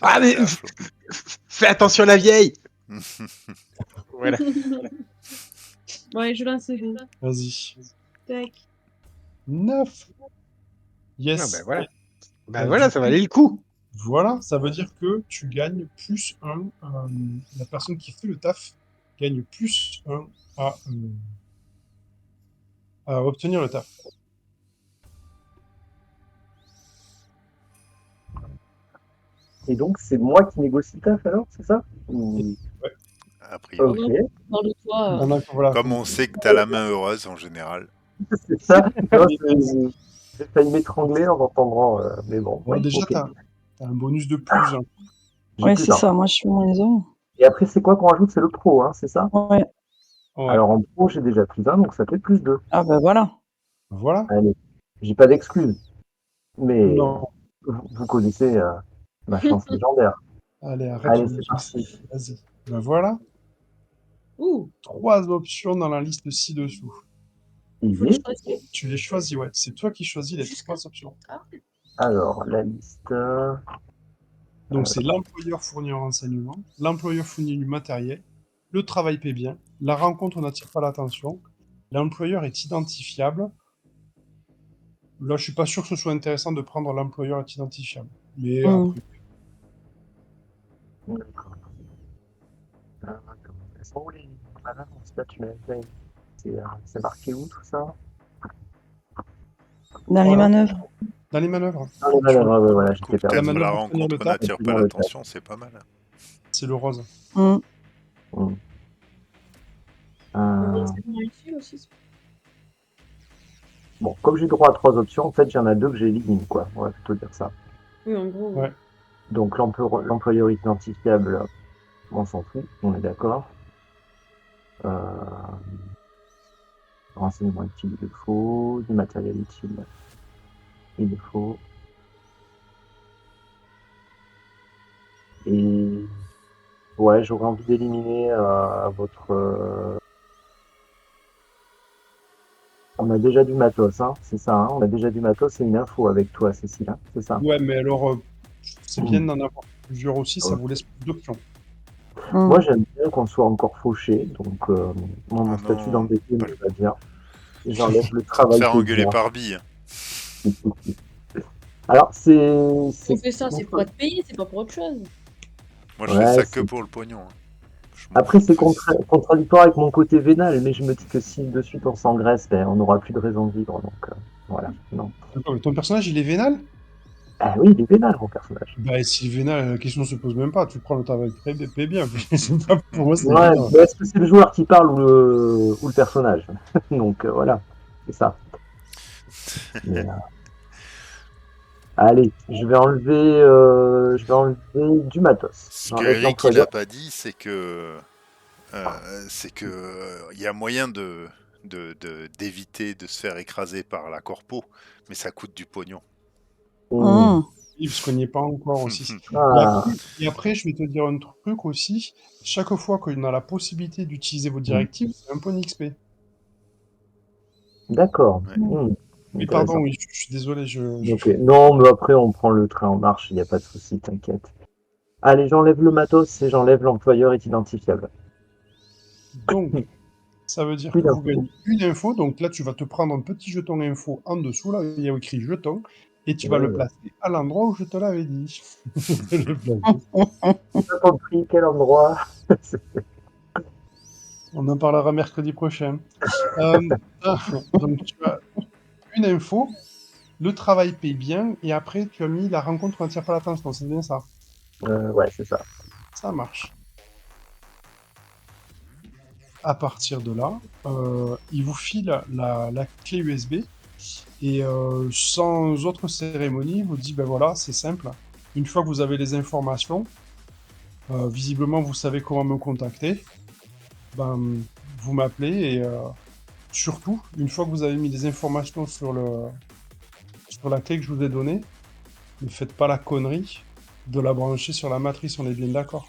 Ah, mais C'était un flow. fais attention à la vieille! Voilà. Ouais, je lance le dé. Vas-y. Tac. 9. Ah, Yes. ben voilà. Ben Du voilà, ça coup, valait le coup. voilà, ça veut dire que tu gagnes plus 1. La personne qui fait le taf gagne plus 1 à, euh, à obtenir le taf. Et donc, c'est moi qui négocie le taf alors, c'est ça? Ou- Ouais. A priori. Ok, Dans le toit. Voilà, Comme on sait que t'as la main heureuse en général. c'est ça. Non, j'ai failli m'étrangler en entendant, mais bon, bon, ouais, déjà, ok. t'as un bonus de plus 1. J'ai Ouais, plus c'est un. ça. Moi, je suis moins 1. Et après, c'est quoi qu'on rajoute? C'est le pro, hein, c'est ça? Ouais. Ouais. Alors en pro, j'ai déjà plus un, donc ça fait plus 2. Ah ben voilà. Voilà. Allez, j'ai pas d'excuses, mais Non. vous connaissez ma chance légendaire. Allez, arrête Allez, de c'est me parti. Vas-y. Ben voilà. Ouh, 3 options dans la liste ci-dessous. faut les Easy. choisir. Tu les choisis, ouais. C'est toi qui choisis les Jusqu'à- 3 options. Ah, Alors, la liste. Donc, c'est l'employeur fournit un renseignement, l'employeur fournit du matériel, le travail paie bien, la rencontre n'attire pas l'attention, l'employeur est identifiable. Là, je suis pas sûr que ce soit intéressant de prendre l'employeur est identifiable. Mais Mm. après, D'accord. Elles sont où les bananes? Là, tu m'as fait. C'est marqué où tout ça? Dans les voilà. manœuvres. Dans les manœuvres, Ah, les bananes, ouais, voilà, Du coup, j'étais la perdu. peut-être la manœuvre obtenir le rencontre taf, n'attire pas Effectivement, le taf. l'attention, c'est pas mal. c'est le rose. Mm. Mm. le Euh, renseignement utile aussi. Bon, comme j'ai droit à 3 options, en fait, il y en a 2 que j'élimine, quoi. On va plutôt dire ça. Oui, en gros. Ouais. Donc, l'employeur identifiable, on s'en fout, on est d'accord. Renseignement utile, il le faut. Du matériel utile, il le faut. Et ouais, j'aurais envie d'éliminer votre. On a déjà du matos, hein, c'est ça, hein, on a déjà du matos et une info avec toi, Cécile, hein, c'est ça. Ouais, mais alors, c'est bien Mm. d'en avoir plusieurs aussi, ça Ok. vous laisse plus d'options. Moi, j'aime bien qu'on soit encore fauché, donc moi, mon Ah statut non, d'endetté pas me le- va bien. J'enlève le tu vas te travail faire engueuler paysan. par Bille. Alors, Si on fait ça, c'est pour contre- être payé, c'est pas pour autre chose. Moi, je fais ouais, ça que pour le pognon, hein. Je m'en après, fous c'est de si c'est- contradictoire avec mon côté vénal, mais je me dis que si de suite on s'engraisse, ben, on n'aura plus de raison de vivre, donc voilà. Non. D'accord, mais ton personnage, il est vénal? Ah oui, il est vénal, mon personnage. Bah, s'il est vénal, la question se pose même pas. Tu prends le travail très bien, paye bien. C'est pas, pour moi, c'est Ouais, évident. mais est-ce que c'est le joueur qui parle ou le personnage? Donc voilà, c'est ça. Mais, allez, je vais enlever du matos. Ce que J'enlève Eric il a l'employeur. pas dit, c'est que il y a moyen d'éviter de se faire écraser par la corpo, mais ça coûte du pognon. Hmm. Oui, parce qu'on n'y est pas encore aussi. Ah, Et après, je vais te dire un truc aussi. Chaque fois qu'on a la possibilité d'utiliser vos hmm. directives, c'est un point d'XP. D'accord. Ouais. Hmm. Mais pardon, Intéressant. oui, je suis désolé, je Ok. fais. Non, mais après, on prend le train en marche, il n'y a pas de souci, t'inquiète. Allez, j'enlève le matos et j'enlève l'employeur est identifiable. Donc, ça veut dire Plus que vous d'infos. gagnez une info. Donc là, tu vas te prendre un petit jeton info en dessous, là, il y a écrit jeton, et tu vas le Ouais. placer à l'endroit où je te l'avais dit. De le placer. J'ai pas compris quel endroit. On en parlera mercredi prochain. Euh, donc, tu as une info, le travail paye bien, et après, tu as mis la rencontre n'attire pas l'attention. C'est bien ça. Ouais, c'est ça. Ça marche. À partir de là, il vous file la clé USB et sans autre cérémonie, il vous dit ben voilà, c'est simple. Une fois que vous avez les informations, visiblement vous savez comment me contacter, ben vous m'appelez et surtout, une fois que vous avez mis les informations sur la clé que je vous ai donnée, ne faites pas la connerie de la brancher sur la matrice, on est bien d'accord.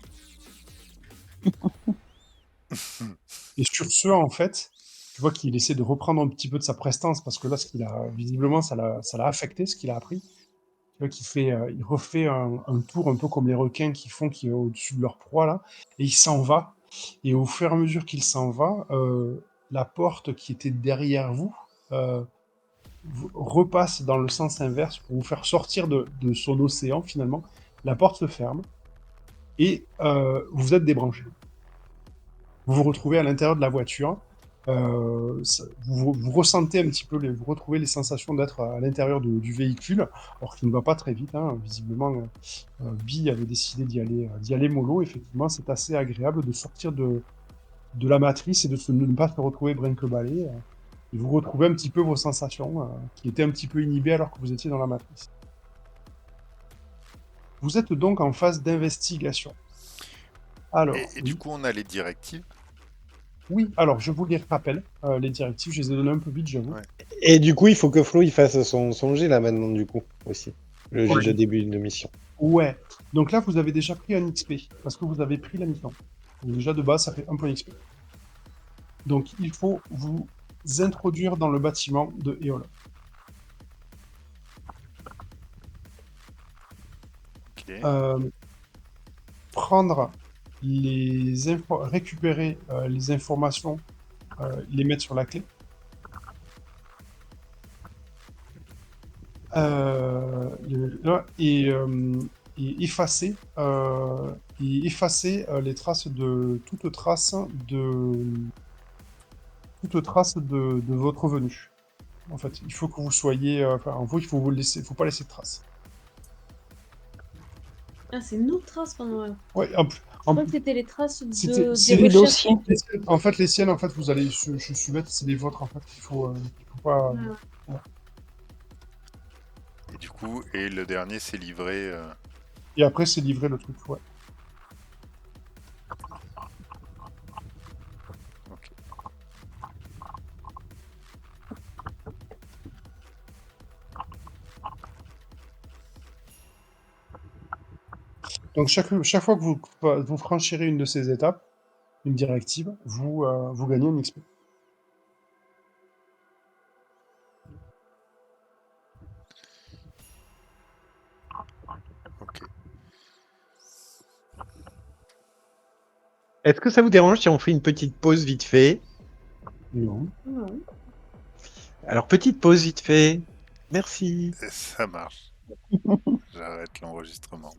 Et sur ce, en fait, tu vois qu'il essaie de reprendre un petit peu de sa prestance, parce que là, ce qu'il a, visiblement, ça l'a affecté, ce qu'il a appris. Tu vois qu'il fait, il refait un tour un peu comme les requins qui font, qui est au-dessus de leur proie, là, et il s'en va. Et au fur et à mesure qu'il s'en va, la porte qui était derrière vous, euh, repasse dans le sens inverse pour vous faire sortir de son océan, finalement. La porte se ferme, et vous êtes débranché. Vous vous retrouvez à l'intérieur de la voiture, vous ressentez un petit peu, vous retrouvez les sensations d'être à l'intérieur du véhicule, alors qu'il ne va pas très vite, hein. Visiblement, Bee avait décidé d'y aller mollo. Effectivement, c'est assez agréable de sortir de la matrice et de ne pas se retrouver brinque-ballé, et vous retrouvez un petit peu vos sensations, qui étaient un petit peu inhibées alors que vous étiez dans la matrice. Vous êtes donc en phase d'investigation. Alors, Et du oui. coup, on a les directives. Oui, alors je vous les rappelle, les directives, je les ai données un peu vite, j'avoue. Ouais. Et du coup, il faut que Flo il fasse son jet là maintenant, du coup, aussi. Le jet Ouais. de début de mission. Ouais. Donc là, vous avez déjà pris un XP, parce que vous avez pris la mission. Donc déjà, de base, ça fait un point XP. Donc il faut vous introduire dans le bâtiment de Eola. Ok. Prendre récupérer les informations, les mettre sur la clé. Et effacer, les traces toute trace de votre venue. En fait, il faut que vous soyez, enfin, en gros, faut pas laisser de traces. Ah, c'est nos traces pendant la... Ouais, Je crois que c'était les traces c'était, des Du recherches. dossier. en fait, les siennes, en fait, vous allez, je suis bête, c'est les vôtres, en fait, il faut pas. Ouais, ouais. Et du coup, et le dernier, c'est livré. Et après, c'est livré le truc, ouais. Ok. Donc chaque fois que vous franchirez une de ces étapes, une directive, vous gagnez un XP. Ok. Est-ce que ça vous dérange si on fait une petite pause vite fait? Non. Non. Alors, petite pause vite fait. Merci. Ça marche. J'arrête l'enregistrement.